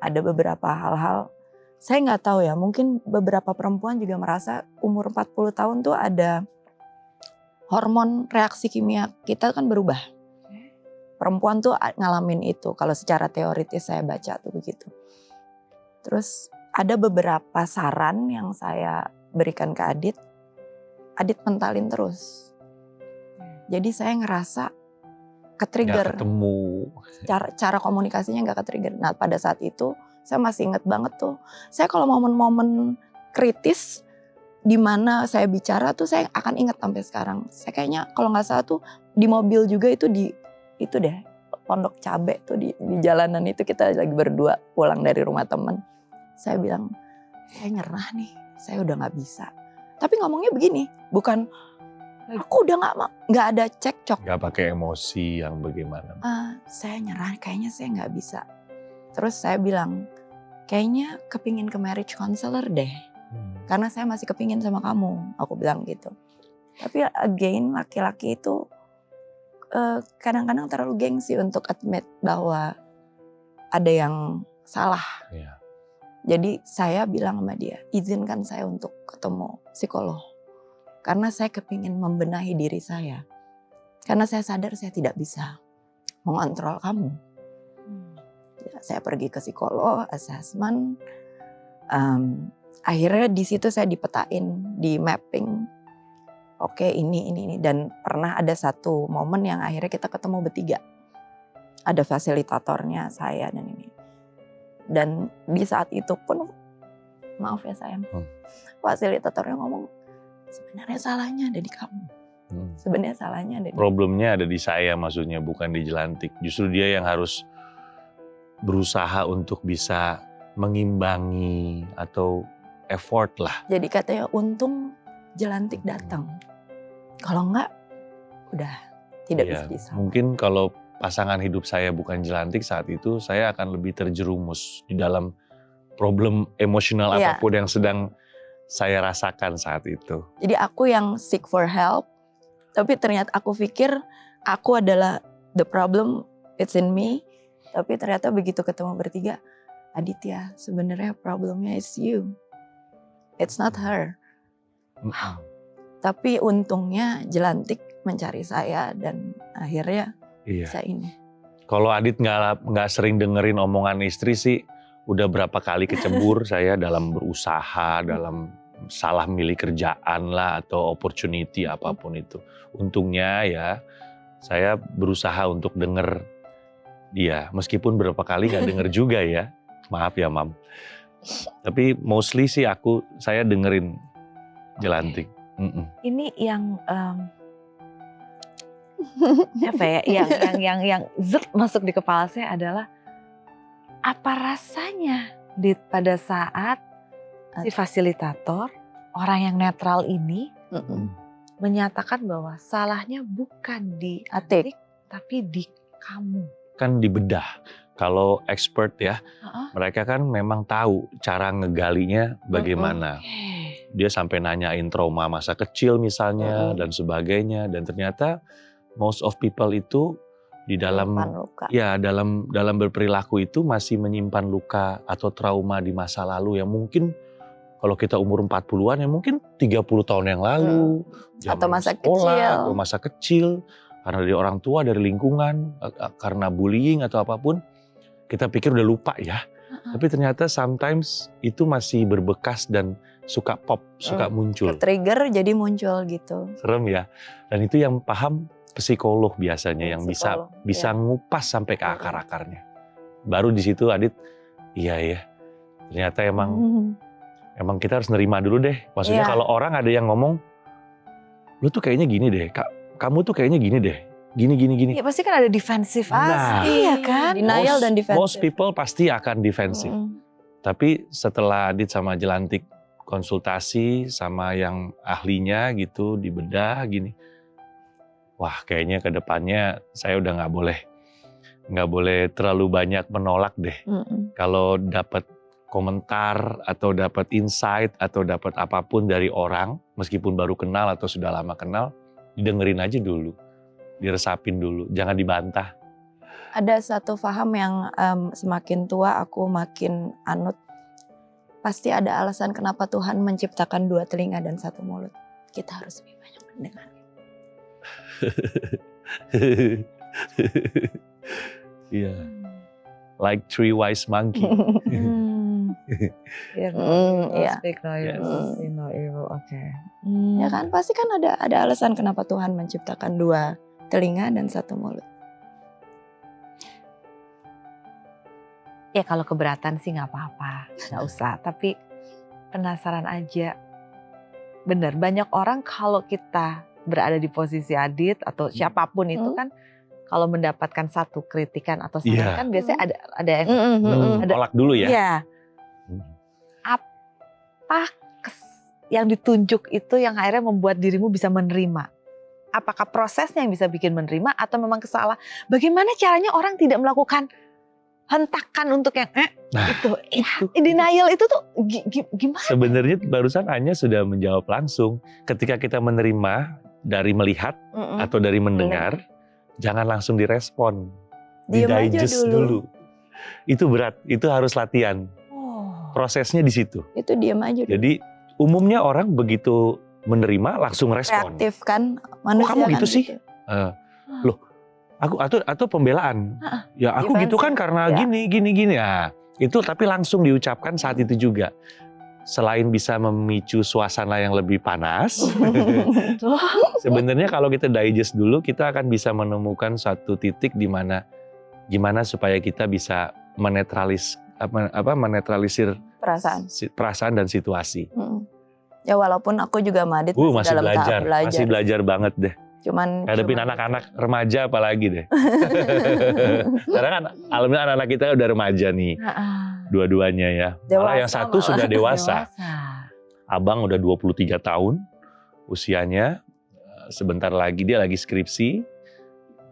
Ada beberapa hal-hal saya nggak tahu ya, mungkin beberapa perempuan juga merasa umur 40 tahun tuh ada hormon reaksi kimia kita kan berubah. Perempuan tuh ngalamin itu, kalau secara teoritis saya baca tuh begitu. Terus ada beberapa saran yang saya berikan ke Adit mentalin terus. Jadi saya ngerasa ke-trigger. Gak ketemu. Cara komunikasinya gak ke-trigger. Nah pada saat itu saya masih inget banget tuh. Saya kalau momen-momen kritis di mana saya bicara tuh saya akan ingat sampai sekarang. Saya kayaknya kalau nggak salah tuh di mobil juga itu deh Pondok Cabe tuh di jalanan itu kita lagi berdua pulang dari rumah teman. Saya bilang saya nyerah nih, saya udah nggak bisa. Tapi ngomongnya begini, bukan aku udah nggak ada cekcok. Nggak pakai emosi yang bagaimana. Saya nyerah, kayaknya saya nggak bisa. Terus saya bilang kayaknya kepingin ke marriage counselor deh. Karena saya masih kepingin sama kamu, aku bilang gitu. Tapi again laki-laki itu kadang-kadang terlalu gengsi untuk admit bahwa ada yang salah. Yeah. Jadi saya bilang sama dia, izinkan saya untuk ketemu psikolog. Karena saya kepingin membenahi diri saya. Karena saya sadar saya tidak bisa mengontrol kamu. Saya pergi ke psikolog, assessment. Akhirnya di situ saya dipetain, di mapping. Oke, ini. Dan pernah ada satu momen yang akhirnya kita ketemu bertiga. Ada fasilitatornya, saya dan ini. Dan di saat itu pun, maaf ya sayang, fasilitatornya ngomong, sebenarnya salahnya ada di kamu. Sebenarnya salahnya ada di Problemnya ada di saya maksudnya, bukan di Jelantik. Justru dia yang harus berusaha untuk bisa mengimbangi atau effort lah. Jadi katanya untung Jelantik datang. Kalau enggak, udah tidak bisa diselamatkan. Mungkin kalau pasangan hidup saya bukan Jelantik saat itu, saya akan lebih terjerumus di dalam problem emosional apapun yang sedang saya rasakan saat itu. Jadi aku yang seek for help, tapi ternyata aku pikir aku adalah the problem, it's in me. Tapi ternyata begitu ketemu bertiga, Aditya sebenarnya problemnya is you. It's not her. Wow. Tapi untungnya Jelantik mencari saya dan akhirnya Iya. bisa ini. Kalau Adit nggak sering dengerin omongan istri sih, udah berapa kali kecebur saya dalam berusaha, dalam salah milih kerjaan lah atau opportunity apapun itu. Untungnya ya saya berusaha untuk denger dia, meskipun berapa kali nggak denger juga ya. Maaf ya Mam. Tapi mostly sih saya dengerin Jelantik. Ini yang apa ya? Yang masuk di kepala saya adalah apa rasanya pada saat si fasilitator, orang yang netral ini menyatakan bahwa salahnya bukan di Atik tapi di kamu. Kan dibedah. Kalau expert ya, mereka kan memang tahu cara ngegalinya bagaimana. Dia sampai nanyain trauma masa kecil misalnya dan sebagainya, dan ternyata most of people itu di dalam dalam berperilaku itu masih menyimpan luka atau trauma di masa lalu yang mungkin kalau kita umur 40-an ya mungkin 30 tahun yang lalu, atau masa sekolah, kecil, atau masa kecil karena dari orang tua, dari lingkungan, karena bullying atau apapun. Kita pikir udah lupa ya, tapi ternyata sometimes itu masih berbekas dan suka pop, suka muncul. Trigger jadi muncul gitu. Serem ya. Dan itu yang paham psikolog biasanya, yang bisa ngupas sampai ke akar-akarnya. Baru di situ Adit, iya ya, ternyata emang kita harus nerima dulu deh. Maksudnya kalau orang ada yang ngomong, lu tuh kayaknya gini deh, kamu tuh kayaknya gini deh. Gini. Ya pasti kan ada defensif. Iya kan? Denial dan defensif. Most people pasti akan defensif. Tapi setelah Adit sama Jelantik konsultasi sama yang ahlinya gitu, dibedah gini. Wah kayaknya ke depannya saya udah nggak boleh terlalu banyak menolak deh. Kalau dapat komentar atau dapat insight atau dapat apapun dari orang, meskipun baru kenal atau sudah lama kenal, didengerin aja dulu. Diresapin dulu, jangan dibantah. Ada satu paham yang semakin tua aku makin anut. Pasti ada alasan kenapa Tuhan menciptakan 2 telinga dan 1 mulut. Kita harus lebih banyak mendengar. Iya, like 3 wise monkey. Speak no evil. Oke. Ya kan, pasti kan ada alasan kenapa Tuhan menciptakan 2 telinga dan 1 mulut. Ya kalau keberatan sih nggak apa-apa, nggak usah. Tapi penasaran aja. Bener, banyak orang kalau kita berada di posisi Adit atau siapapun itu kan, kalau mendapatkan satu kritikan atau saran kan biasanya ada yang tolak dulu ya. Iya. Apa yang ditunjuk itu yang akhirnya membuat dirimu bisa menerima? Apakah prosesnya yang bisa bikin menerima atau memang kesalah? Bagaimana caranya orang tidak melakukan hentakan untuk yang itu. Denial itu tuh gimana? Sebenarnya barusan Anya sudah menjawab langsung. Ketika kita menerima dari melihat atau dari mendengar, jangan langsung direspon. Di-digest dulu. Itu berat, itu harus latihan. Prosesnya di situ. Itu diam aja dulu. Jadi umumnya orang begitu menerima langsung respon. Kreatif kan manusia. Kamu kan gitu sih? Loh, aku atau pembelaan. Ya aku gitu kan karena gini. Ya, itu tapi langsung diucapkan saat itu juga. Selain bisa memicu suasana yang lebih panas, sebenarnya kalau kita digest dulu, kita akan bisa menemukan satu titik di mana gimana supaya kita bisa menetralisir perasaan dan situasi. Ya walaupun aku juga Madit masih dalam tahap belajar. Masih belajar banget deh. Cuman hadapin anak-anak remaja apalagi deh. Karena kan alhamdulillah anak-anak kita udah remaja nih. Dua-duanya ya. Malah yang satu sudah dewasa. Abang udah 23 tahun usianya. Sebentar lagi dia lagi skripsi.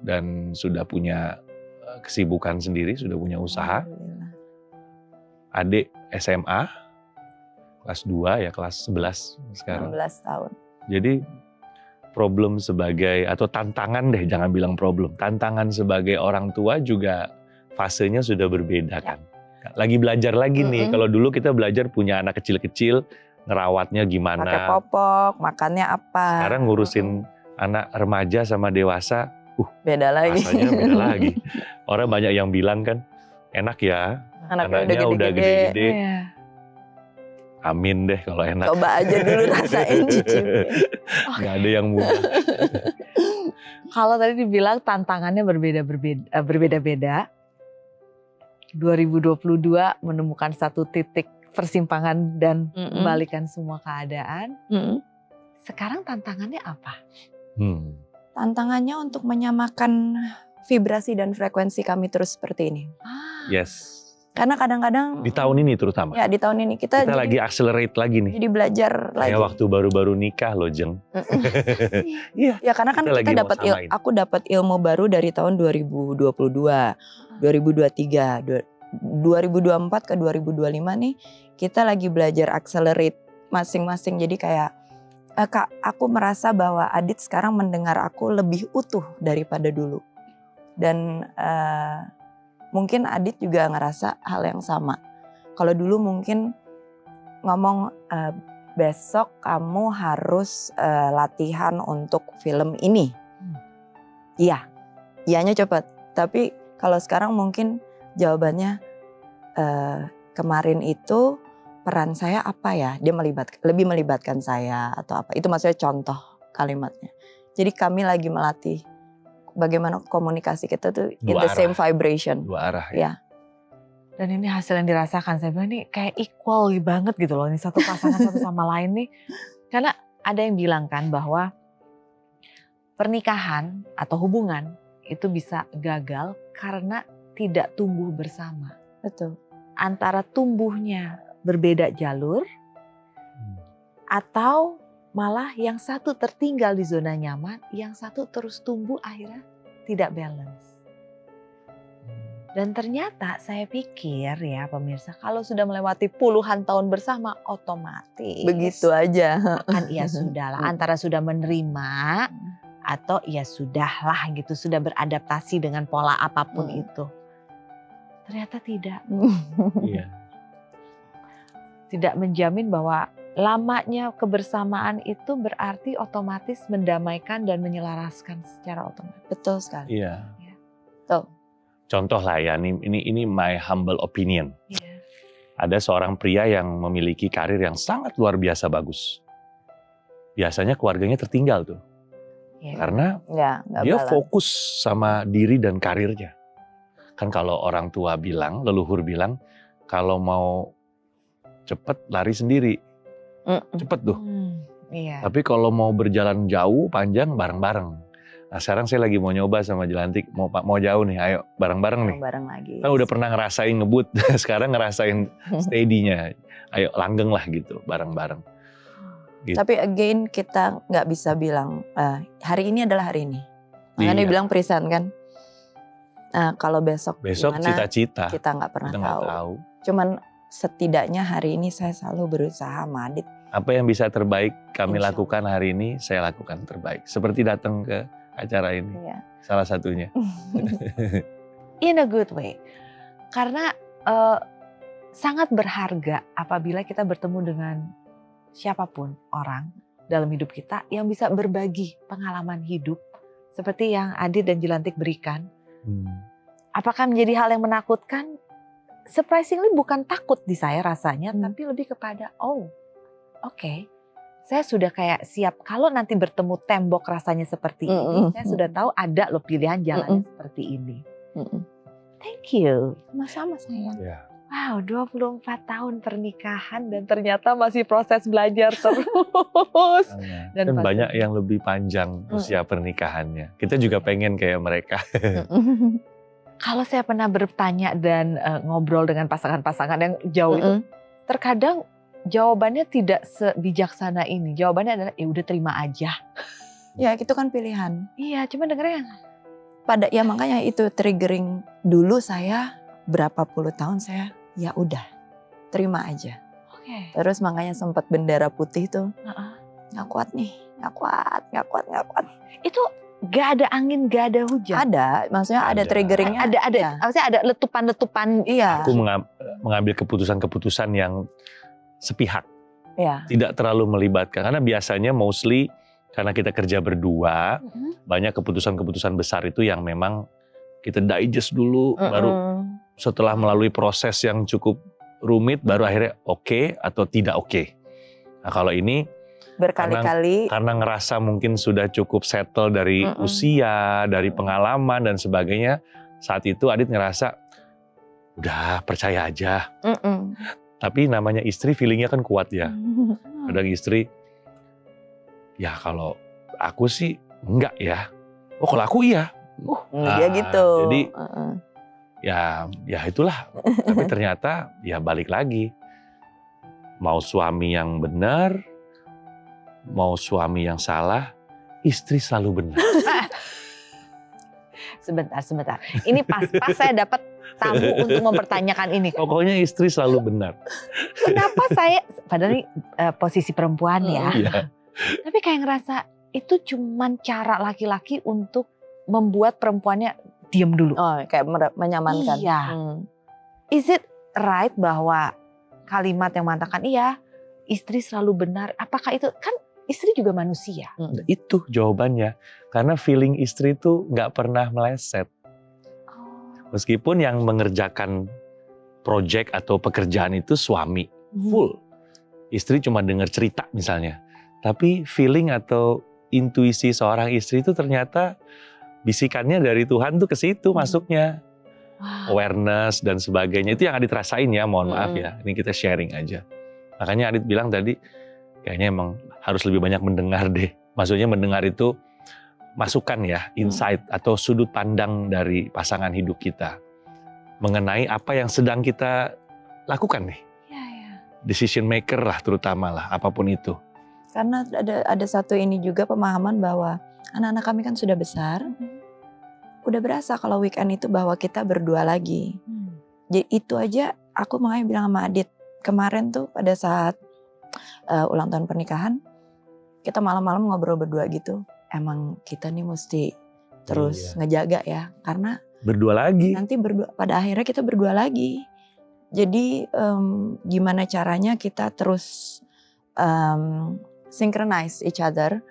Dan sudah punya kesibukan sendiri, sudah punya usaha. Adik SMA. Kelas 2 ya, kelas 11 sekarang. 16 tahun. Jadi problem sebagai, atau tantangan deh, jangan bilang problem. Tantangan sebagai orang tua juga fasenya sudah berbeda kan. Lagi belajar lagi nih, kalau dulu kita belajar punya anak kecil-kecil, ngerawatnya gimana. Pakai popok, makannya apa. Sekarang ngurusin anak remaja sama dewasa, Beda lagi. rasanya beda lagi. Orang banyak yang bilang kan, enak ya, anaknya udah gede-gede. Iya. Amin deh kalau enak. Coba aja dulu rasain, cicipin. Nggak ada yang mudah. Kalau tadi dibilang tantangannya berbeda-beda. 2022 menemukan satu titik persimpangan dan kembalikan semua keadaan. Sekarang tantangannya apa? Tantangannya untuk menyamakan vibrasi dan frekuensi kami terus seperti ini. Yes. Karena kadang-kadang Di tahun ini terutama. ya di tahun ini kita jadi, lagi accelerate lagi nih. jadi belajar lagi. Kayak waktu baru-baru nikah loh, Jeng. Iya. Ya karena kan Kita lagi kita mau dapat samain. aku dapat ilmu baru dari tahun 2022, 2023, 2024 ke 2025 nih kita lagi belajar accelerate masing-masing. Jadi kayak Kak, aku merasa bahwa Adit sekarang mendengar aku lebih utuh daripada dulu. Dan mungkin Adit juga ngerasa hal yang sama. Kalau dulu mungkin ngomong besok kamu harus latihan untuk film ini. Iya, iyanya cepet. Tapi kalau sekarang mungkin jawabannya kemarin itu peran saya apa ya? Dia lebih melibatkan saya atau apa? Itu maksudnya contoh kalimatnya. Jadi kami lagi melatih bagaimana komunikasi kita tuh in the same vibration. Dua arah ya. Ya. Dan ini hasil yang dirasakan, saya bilang ini kayak equal banget gitu loh. Ini satu pasangan satu sama lain nih. Karena ada yang bilang kan bahwa pernikahan atau hubungan itu bisa gagal karena tidak tumbuh bersama. Betul. Antara tumbuhnya berbeda jalur atau malah yang satu tertinggal di zona nyaman, yang satu terus tumbuh akhirnya tidak balance. Dan ternyata saya pikir ya pemirsa, kalau sudah melewati puluhan tahun bersama otomatis Begitu aja. kan ya sudahlah, antara sudah menerima atau ya sudahlah gitu, sudah beradaptasi dengan pola apapun itu. Ternyata tidak. Iya. Tidak menjamin bahwa lamanya kebersamaan itu berarti otomatis mendamaikan dan menyelaraskan secara otomatis. Betul sekali. Iya. Tuh. Contoh lah ya, ini my humble opinion. Iya. Ada seorang pria yang memiliki karir yang sangat luar biasa bagus. Biasanya keluarganya tertinggal tuh. Iya. Karena Ya, nggak dia balance. fokus sama diri dan karirnya. Kan kalau orang tua bilang, leluhur bilang, kalau mau cepet lari sendiri. Cepet tuh. Iya. Tapi kalau mau berjalan jauh, panjang, bareng-bareng. Nah sekarang saya lagi mau nyoba sama Jelantik, mau jauh nih, ayo bareng-bareng nih. Bareng lagi. Kan udah pernah ngerasain ngebut, sekarang ngerasain steady-nya. Ayo langgeng lah gitu, bareng-bareng. Gitu. Tapi again kita nggak bisa bilang hari ini adalah hari ini. Makanya Iya. dibilang perisan kan. Nah, kalau besok gimana, cita-cita, kita nggak pernah kita nggak tahu. tahu. Cuman setidaknya hari ini saya selalu berusaha Adit. Apa yang bisa terbaik kami Insya lakukan hari ini, saya lakukan terbaik. Seperti datang ke acara ini, Iya. salah satunya. In a good way. Karena sangat berharga apabila kita bertemu dengan siapapun orang dalam hidup kita yang bisa berbagi pengalaman hidup seperti yang Adit dan Jelantik berikan. Apakah menjadi hal yang menakutkan? Surprisingly bukan takut di saya rasanya, tapi lebih kepada oke, saya sudah kayak siap kalau nanti bertemu tembok rasanya seperti ini, saya sudah tahu ada loh pilihan jalannya seperti ini. Thank you. Sama-sama sayang. Ya. Wow, 24 tahun pernikahan dan ternyata masih proses belajar terus. Dan Kan pasti- banyak yang lebih panjang usia pernikahannya. Kita juga pengen kayak mereka. Kalau saya pernah bertanya dan ngobrol dengan pasangan-pasangan yang jauh itu, terkadang jawabannya tidak sebijaksana ini. Jawabannya adalah ya udah terima aja. Ya itu kan pilihan. Iya, cuma dengernya Ya makanya itu triggering dulu saya berapa puluh tahun saya ya udah terima aja. oke. Terus makanya sempat bendera putih tuh Heeh. nggak kuat nih, nggak kuat. Itu gak ada angin, gak ada hujan. Ada, maksudnya ada Ada. triggeringnya. Ada, Iya. maksudnya ada letupan-letupan. Iya. Aku mengambil keputusan-keputusan yang sepihak. Iya. Tidak terlalu melibatkan. Karena biasanya mostly karena kita kerja berdua, banyak keputusan-keputusan besar itu yang memang kita digest dulu, baru setelah melalui proses yang cukup rumit, baru akhirnya oke atau tidak oke. Nah kalau ini berkali-kali karena ngerasa mungkin sudah cukup settle dari usia, dari pengalaman dan sebagainya, saat itu Adit ngerasa udah percaya aja. Tapi namanya istri feelingnya kan kuat ya. Kadang istri, ya kalau aku sih enggak ya. Oh kalau aku iya. Dia gitu. Jadi ya itulah. Tapi ternyata ya balik lagi. Mau suami yang benar, mau suami yang salah, istri selalu benar. Sebentar. Ini pas saya dapat tamu untuk mempertanyakan ini. Pokoknya istri selalu benar. Kenapa saya, padahal ini posisi perempuan ya. Iya. Tapi kayak ngerasa itu cuman cara laki-laki untuk membuat perempuannya diam dulu. Oh, kayak menyamankan. Iya. Is it right bahwa kalimat yang mengatakan iya, istri selalu benar, apakah itu kan istri juga manusia? Itu jawabannya. Karena feeling istri itu nggak pernah meleset. Meskipun yang mengerjakan project atau pekerjaan itu suami full. Istri cuma dengar cerita misalnya. Tapi feeling atau intuisi seorang istri itu ternyata bisikannya dari Tuhan tuh ke situ masuknya. Awareness dan sebagainya. Itu yang Adit rasain ya, mohon maaf ya. Ini kita sharing aja. Makanya Adit bilang tadi, kayaknya emang harus lebih banyak mendengar deh. Maksudnya mendengar itu masukan ya, insight atau sudut pandang dari pasangan hidup kita. Mengenai apa yang sedang kita lakukan nih. Decision maker lah terutama lah, apapun itu. Karena ada satu ini juga pemahaman bahwa anak-anak kami kan sudah besar. Udah berasa kalau weekend itu bahwa kita berdua lagi. Jadi itu aja aku makanya bilang sama Adit. Kemarin tuh pada saat ulang tahun pernikahan, kita malam-malam ngobrol berdua gitu. Emang kita nih mesti terus ngejaga ya. Karena berdua lagi. Nanti pada akhirnya kita berdua lagi. Jadi gimana caranya kita terus synchronize each other.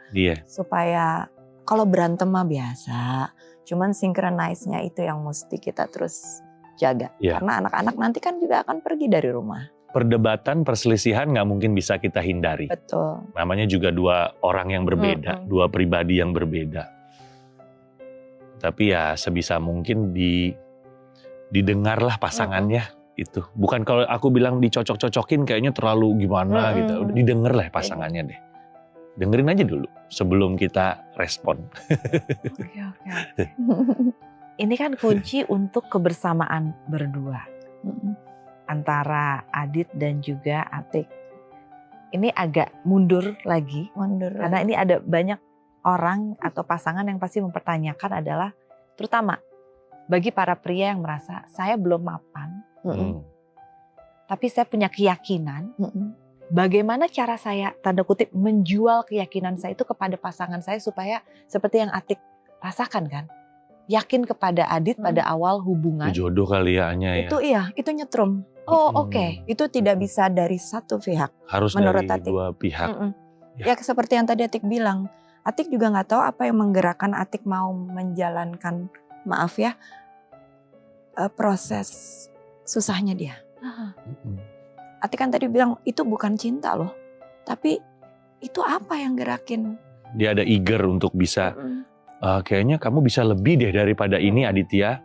Supaya kalau berantem mah biasa. Cuman synchronize-nya itu yang mesti kita terus jaga. Karena anak-anak nanti kan juga akan pergi dari rumah. Perdebatan, perselisihan nggak mungkin bisa kita hindari. Betul. Namanya juga dua orang yang berbeda, dua pribadi yang berbeda. Tapi ya sebisa mungkin didengarlah pasangannya itu. Bukan kalau aku bilang dicocok-cocokin kayaknya terlalu gimana gitu. Udah didengarlah pasangannya deh. Dengerin aja dulu sebelum kita respon. Oke. Ini kan kunci untuk kebersamaan berdua. Antara Adit dan juga Atik. Ini agak mundur lagi. Karena ini ada banyak orang atau pasangan yang pasti mempertanyakan adalah terutama bagi para pria yang merasa saya belum mapan. Tapi saya punya keyakinan. Bagaimana cara saya tanda kutip menjual keyakinan saya itu kepada pasangan saya supaya seperti yang Atik rasakan kan. Yakin kepada Adit pada awal hubungan. Itu jodoh kali ya Anya ya. Itu itu nyetrum. Oke. Itu tidak bisa dari satu pihak. Harus menurut dari Atik. dua pihak. Ya seperti yang tadi Atik bilang. Atik juga nggak tahu apa yang menggerakkan Atik mau menjalankan, maaf ya, proses susahnya dia. Atik kan tadi bilang itu bukan cinta loh. Tapi itu apa yang gerakin? Dia ada eager untuk bisa, kayaknya kamu bisa lebih deh daripada ini Aditya.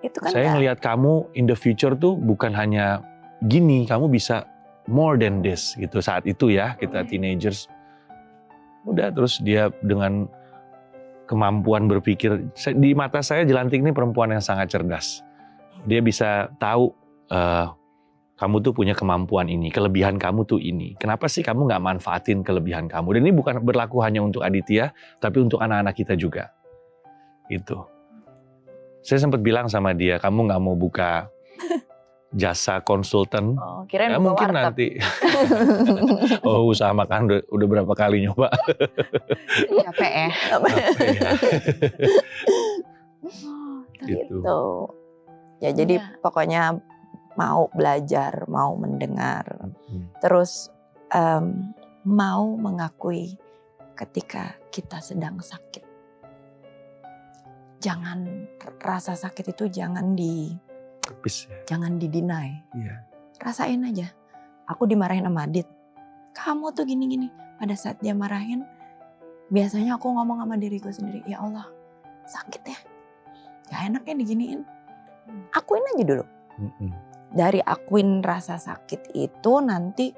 Itu kan saya ngelihat kamu in the future tuh bukan hanya gini, kamu bisa more than this gitu saat itu ya kita teenagers. Udah terus dia dengan kemampuan berpikir, di mata saya Jelantik ini perempuan yang sangat cerdas. Dia bisa tahu kamu tuh punya kemampuan ini, kelebihan kamu tuh ini. Kenapa sih kamu nggak manfaatin kelebihan kamu? Dan ini bukan berlaku hanya untuk Aditya, tapi untuk anak-anak kita juga. Itu. Saya sempat bilang sama dia, kamu nggak mau buka jasa konsultan? Kirain ya, mungkin warteg. nanti. Usaha makan udah berapa kali nyoba. Capek ya. Gitu. Ya jadi pokoknya mau belajar, mau mendengar, terus mau mengakui ketika kita sedang sakit. Jangan, rasa sakit itu jangan di-deny. Iya. Rasain aja. Aku dimarahin sama Adit. Kamu tuh gini-gini. Pada saat dia marahin, biasanya aku ngomong sama diriku sendiri, ya Allah, sakit ya. Gak enak ya diginiin. Akuin aja dulu. Dari akuin rasa sakit itu nanti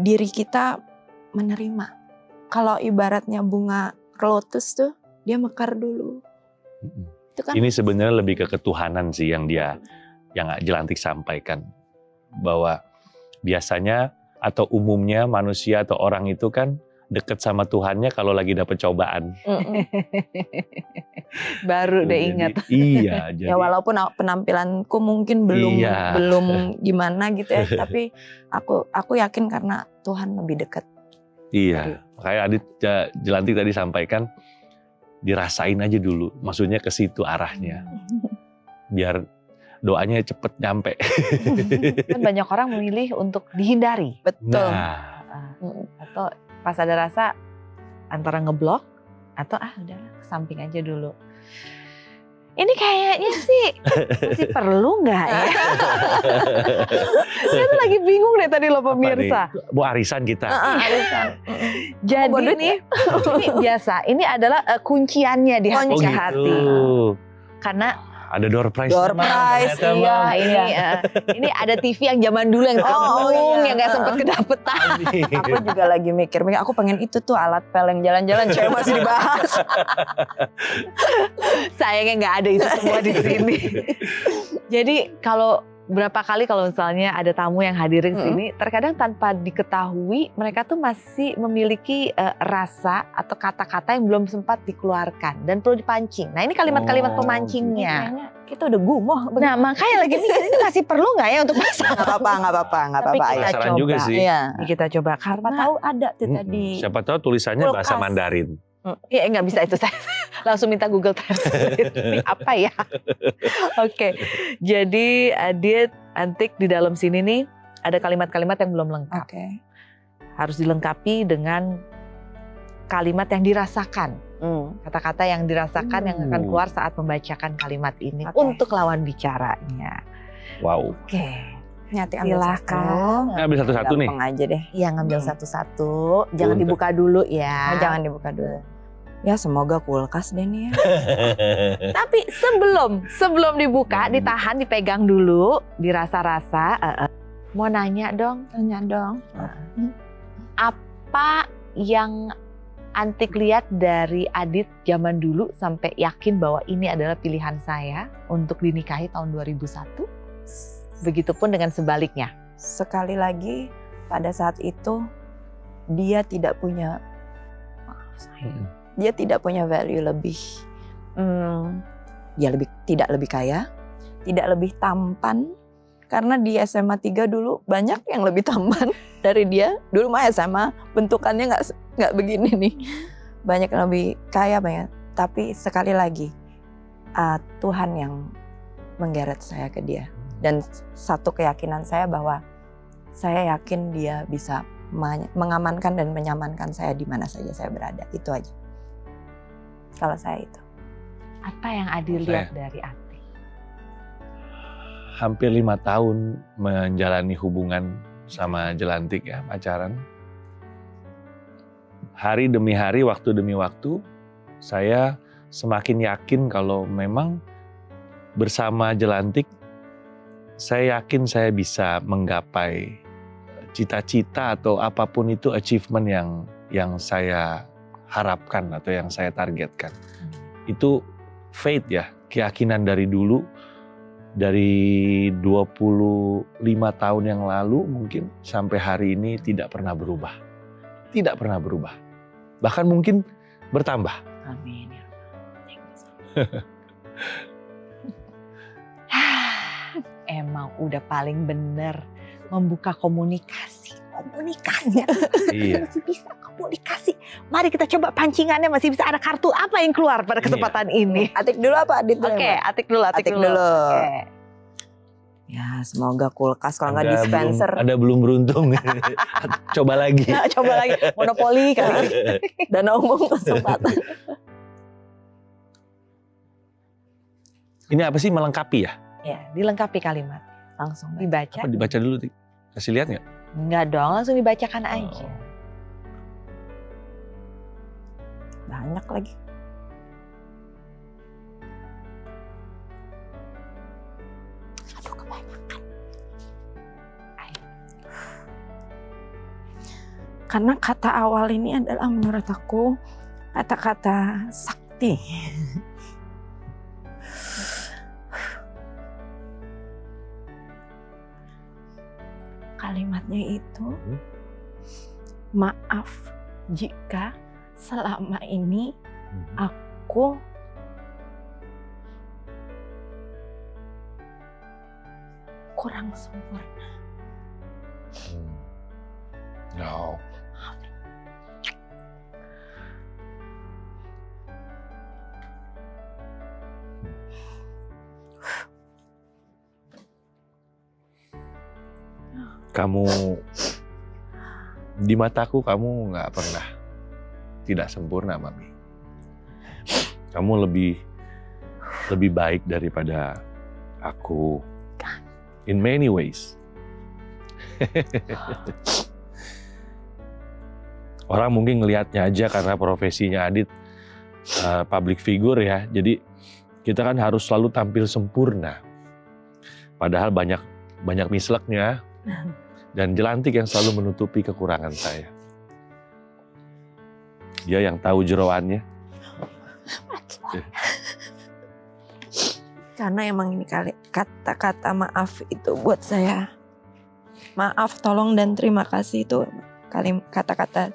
diri kita menerima. Kalau ibaratnya bunga lotus tuh, dia mekar dulu. Itu kan Ini sebenarnya lebih ke ketuhanan sih yang Jelantik sampaikan. Bahwa biasanya atau umumnya manusia atau orang itu kan deket sama Tuhannya kalau lagi dapet cobaan. Baru deh ingat. Iya. Jadi, ya walaupun penampilanku mungkin belum gimana gitu ya, tapi aku yakin karena Tuhan lebih dekat. Iya, makanya Adit Jelantik tadi sampaikan dirasain aja dulu, maksudnya ke situ arahnya, biar doanya cepet nyampe. Kan banyak orang memilih untuk dihindari. Betul. Atau pas ada rasa antara ngeblok atau udah ke samping aja dulu. Ini kayaknya sih masih perlu nggak ya? Saya tuh lagi bingung deh tadi loh pemirsa. Bu arisan kita. Arisan. Jadi nih, ini biasa. Ini adalah kunciannya di hati. Karena ada door prize. Door prize, iya. Ini ada TV yang zaman dulu yang kampung yang nggak sempet kedapetan. Aku juga lagi mikir, aku pengen itu tuh alat pel yang jalan-jalan, cewek masih dibahas. Sayangnya nggak ada itu semua di sini. Jadi berapa kali kalau misalnya ada tamu yang hadirin sini, terkadang tanpa diketahui mereka tuh masih memiliki rasa atau kata-kata yang belum sempat dikeluarkan dan perlu dipancing. Nah ini kalimat-kalimat pemancingnya. Kayaknya kita udah gumoh. Nah makanya lagi mikir ini masih perlu nggak ya untuk masak? Nggak apa-apa. Penasaran juga sih. Iya. Kita coba Siapa tahu ada tuh tadi. Siapa tahu tulisannya Kulkas. bahasa Mandarin. Iya nggak bisa itu, saya langsung minta Google Translate. Ini apa ya? Oke, jadi Antik di dalam sini nih ada kalimat-kalimat yang belum lengkap. Oke. Harus dilengkapi dengan kalimat yang dirasakan. Kata-kata yang dirasakan yang akan keluar saat membacakan kalimat ini untuk lawan bicaranya. Wow. Oke. Nyati ambil Silakan. Ambil satu-satu nih. Gampang aja deh. Iya ngambil satu-satu. Jangan dibuka dulu ya. Jangan dibuka dulu. Ya semoga kulkas deh nih ya. Tapi sebelum dibuka, ditahan, dipegang dulu, dirasa-rasa. Mau nanya dong. Tanya dong. Apa yang Antik lihat dari Adit zaman dulu sampai yakin bahwa ini adalah pilihan saya untuk dinikahi tahun 2001? Begitupun dengan sebaliknya. Sekali lagi pada saat itu dia tidak punya value lebih. Dia tidak lebih kaya, tidak lebih tampan. Karena di SMA 3 dulu banyak yang lebih tampan dari dia. Dulu mah SMA bentukannya nggak begini nih. Banyak yang lebih kaya banyak. Tapi sekali lagi Tuhan yang menggeret saya ke dia. Dan satu keyakinan saya bahwa saya yakin dia bisa mengamankan dan menyamankan saya di mana saja saya berada. Itu aja. Kalau saya itu. Apa yang Adi lihat dari Antik? Hampir 5 tahun menjalani hubungan sama Jelantik ya, pacaran. Hari demi hari, waktu demi waktu, saya semakin yakin kalau memang bersama Jelantik, saya yakin saya bisa menggapai cita-cita atau apapun itu achievement yang saya harapkan atau yang saya targetkan. Itu faith ya, keyakinan dari dulu, dari 25 tahun yang lalu mungkin sampai hari ini tidak pernah berubah. Tidak pernah berubah. Bahkan mungkin bertambah. Amin. Emang udah paling bener membuka komunikasi. Iya. Masih bisa komunikasi. Mari kita coba pancingannya, masih bisa ada kartu apa yang keluar pada kesempatan ini. Atik dulu apa Adit dulu? Oke, Atik dulu. Atik dulu. Oke. Ya semoga kulkas kalau nggak Anda dispenser. Anda belum beruntung. Coba lagi. Coba lagi, monopoli kali. Dana umum kesempatan. Ini apa sih, melengkapi ya? Ya, dilengkapi kalimat. Langsung Dibaca. Apa dibaca dulu? Kasih lihat nggak? Enggak dong, langsung dibacakan aja. banyak lagi. Aduh kebanyakan. Karena kata awal ini adalah menurut aku kata-kata sakti. Kalimatnya itu, maaf jika selama ini aku kurang sempurna. No. Kamu, di mataku kamu nggak pernah tidak sempurna, Mami. Kamu lebih baik daripada aku in many ways. Orang mungkin ngelihatnya aja karena profesinya Adit public figure ya. Jadi kita kan harus selalu tampil sempurna. Padahal banyak misleknya. Dan Jelantik yang selalu menutupi kekurangan saya. Dia yang tahu jeroannya. Karena emang ini kali kata-kata maaf itu buat saya. Maaf, tolong dan terima kasih itu kata-kata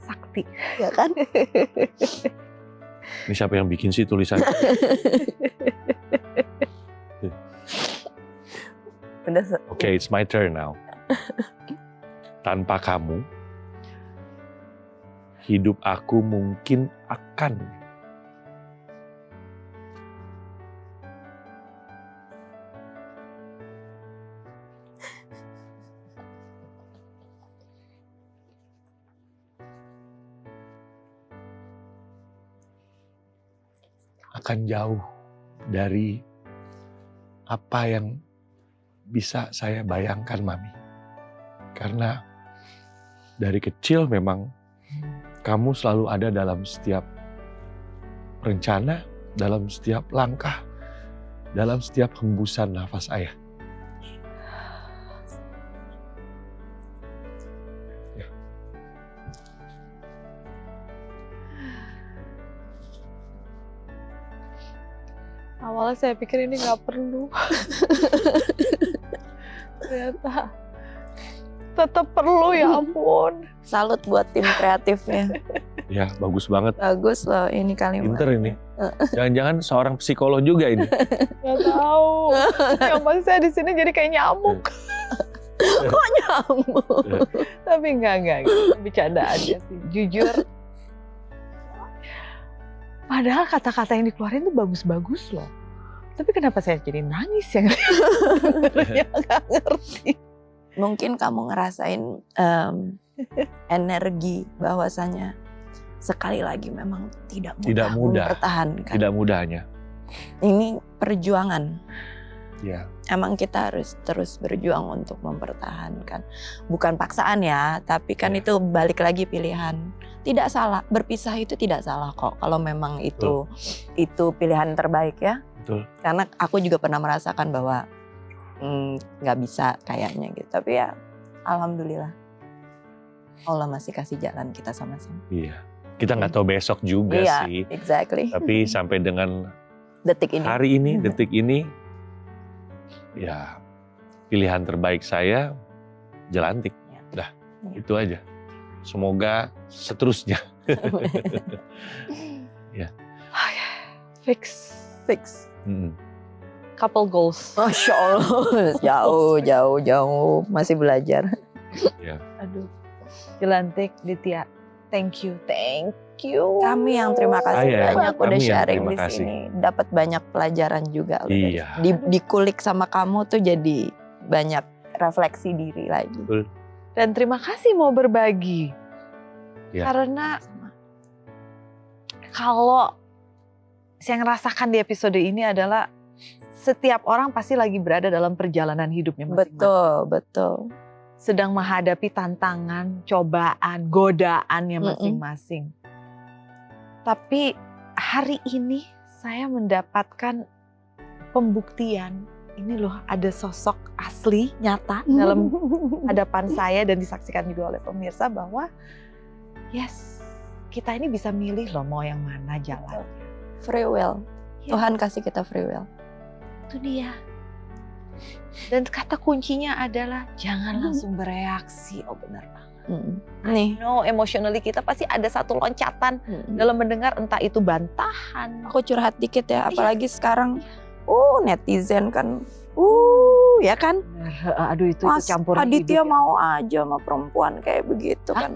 sakti, ya kan? Ini siapa yang bikin sih tulisan? Oke, it's my turn now. Tanpa kamu, hidup aku mungkin akan jauh dari apa yang bisa saya bayangkan, Mami. Karena dari kecil memang kamu selalu ada dalam setiap rencana, dalam setiap langkah, dalam setiap hembusan nafas ayah. Ya. Awalnya saya pikir ini nggak perlu. Ternyata tetap perlu, ya ampun. Salut buat tim kreatifnya. Ya, bagus banget. Bagus loh ini kalimat. Pinter ini. Jangan-jangan seorang psikolog juga ini. Gak tahu. Yang pasti saya di sini jadi kayak nyamuk. Kok nyamuk? Tapi enggak. Bercanda aja sih. Jujur. Padahal kata-kata yang dikeluarin tuh bagus-bagus loh. Tapi kenapa saya jadi nangis ya? Sebenarnya nggak ngerti. Mungkin kamu ngerasain energi bahwasanya sekali lagi memang tidak mudah mempertahankan. Tidak mudahnya. Ini perjuangan. Ya. Emang kita harus terus berjuang untuk mempertahankan. Bukan paksaan ya, tapi kan itu balik lagi pilihan. Tidak salah, berpisah itu tidak salah kok. Kalau memang itu pilihan terbaik ya. Betul. Karena aku juga pernah merasakan bahwa nggak bisa kayaknya gitu. Tapi ya alhamdulillah Allah masih kasih jalan kita sama-sama. Iya. Kita nggak tahu besok juga sih. Exactly. Tapi sampai dengan detik ini. Hari ini, detik ini, ya pilihan terbaik saya Jelantik. Dah, itu aja. Semoga seterusnya. Ya. Fix. Couple goals. Masya Allah, jauh, masih belajar. Ya. Aduh, Jelantik, Ditya, Thank you. Kami yang terima kasih banyak udah kami yang sharing terima di kasih. sini. Dapat banyak pelajaran juga loh. Iya. Dikulik sama kamu tuh jadi banyak refleksi diri lagi. Betul. Dan terima kasih mau berbagi. Ya. Karena kalau saya ngerasakan di episode ini adalah setiap orang pasti lagi berada dalam perjalanan hidupnya masing-masing. Betul. Sedang menghadapi tantangan, cobaan, godaannya masing-masing. Tapi hari ini saya mendapatkan pembuktian. Ini loh ada sosok asli, nyata dalam hadapan saya dan disaksikan juga oleh pemirsa bahwa yes, kita ini bisa milih loh mau yang mana jalannya. Free will. Ya. Tuhan kasih kita free will. Itu dia. Dan kata kuncinya adalah jangan langsung bereaksi. Oh benar banget. Nih, No, emotionally kita pasti ada satu loncatan dalam mendengar entah itu bantahan. aku curhat dikit ya, apalagi sekarang netizen kan. Ya kan? Aduh itu Mas campur Aditya hidup, ya. mau aja sama perempuan kayak begitu kan.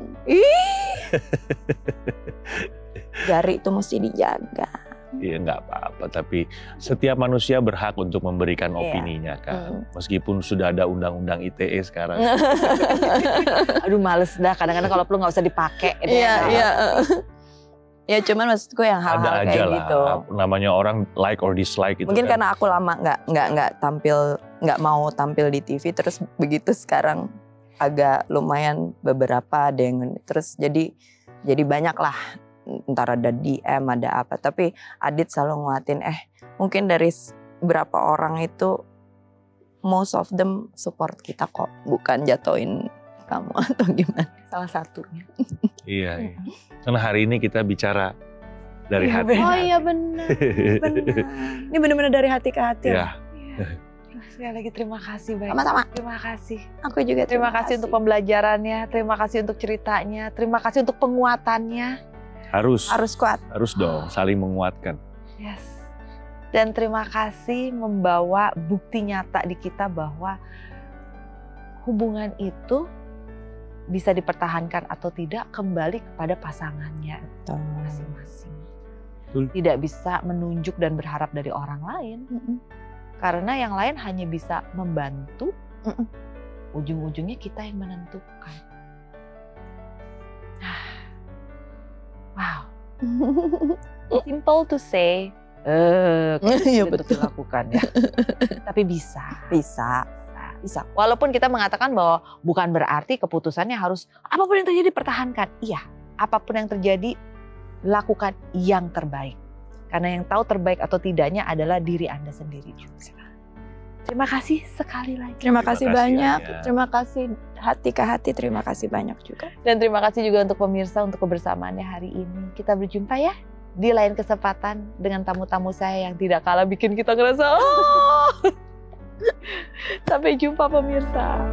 Jari itu mesti dijaga. Iya nggak apa-apa, tapi setiap manusia berhak untuk memberikan opininya kan. Meskipun sudah ada undang-undang ITE sekarang. Aduh males dah, kadang-kadang kalau perlu nggak usah dipakai. Iya. Ya cuman maksudku yang Ada hal-hal aja kayak lah, gitu. namanya orang like or dislike itu Mungkin kan. karena aku lama nggak mau tampil di TV, terus begitu sekarang agak lumayan beberapa ada yang terus jadi banyak lah, ntar ada DM ada apa, tapi Adit selalu nguatin mungkin dari berapa orang itu most of them support kita kok, bukan jatuhin kamu atau gimana. Salah satunya. Iya. Karena hari ini kita bicara dari hati. Oh iya benar. Ini benar-benar dari hati ke hati. Iya. Sekali lagi terima kasih banyak. Sama-sama. Terima kasih. Aku juga Terima kasih untuk pembelajarannya, terima kasih untuk ceritanya, terima kasih untuk penguatannya. Harus kuat. Harus dong, saling menguatkan. Yes. Dan terima kasih membawa bukti nyata di kita bahwa hubungan itu bisa dipertahankan atau tidak kembali kepada pasangannya masing-masing. Betul. Tidak bisa menunjuk dan berharap dari orang lain. Karena yang lain hanya bisa membantu. Ujung-ujungnya kita yang menentukan. Wow. Simple to say, Iya untuk betul. dilakukan ya. Tapi bisa. Bisa. Walaupun kita mengatakan bahwa bukan berarti keputusannya harus apapun yang terjadi pertahankan. Iya, apapun yang terjadi lakukan yang terbaik. Karena yang tahu terbaik atau tidaknya adalah diri Anda sendiri juga. Terima kasih sekali lagi. Terima kasih banyak. Anya. Terima kasih hati ke hati. Terima kasih banyak juga. Dan terima kasih juga untuk pemirsa untuk kebersamaannya hari ini. Kita berjumpa ya di lain kesempatan dengan tamu-tamu saya yang tidak kalah bikin kita ngerasa Sampai jumpa pemirsa.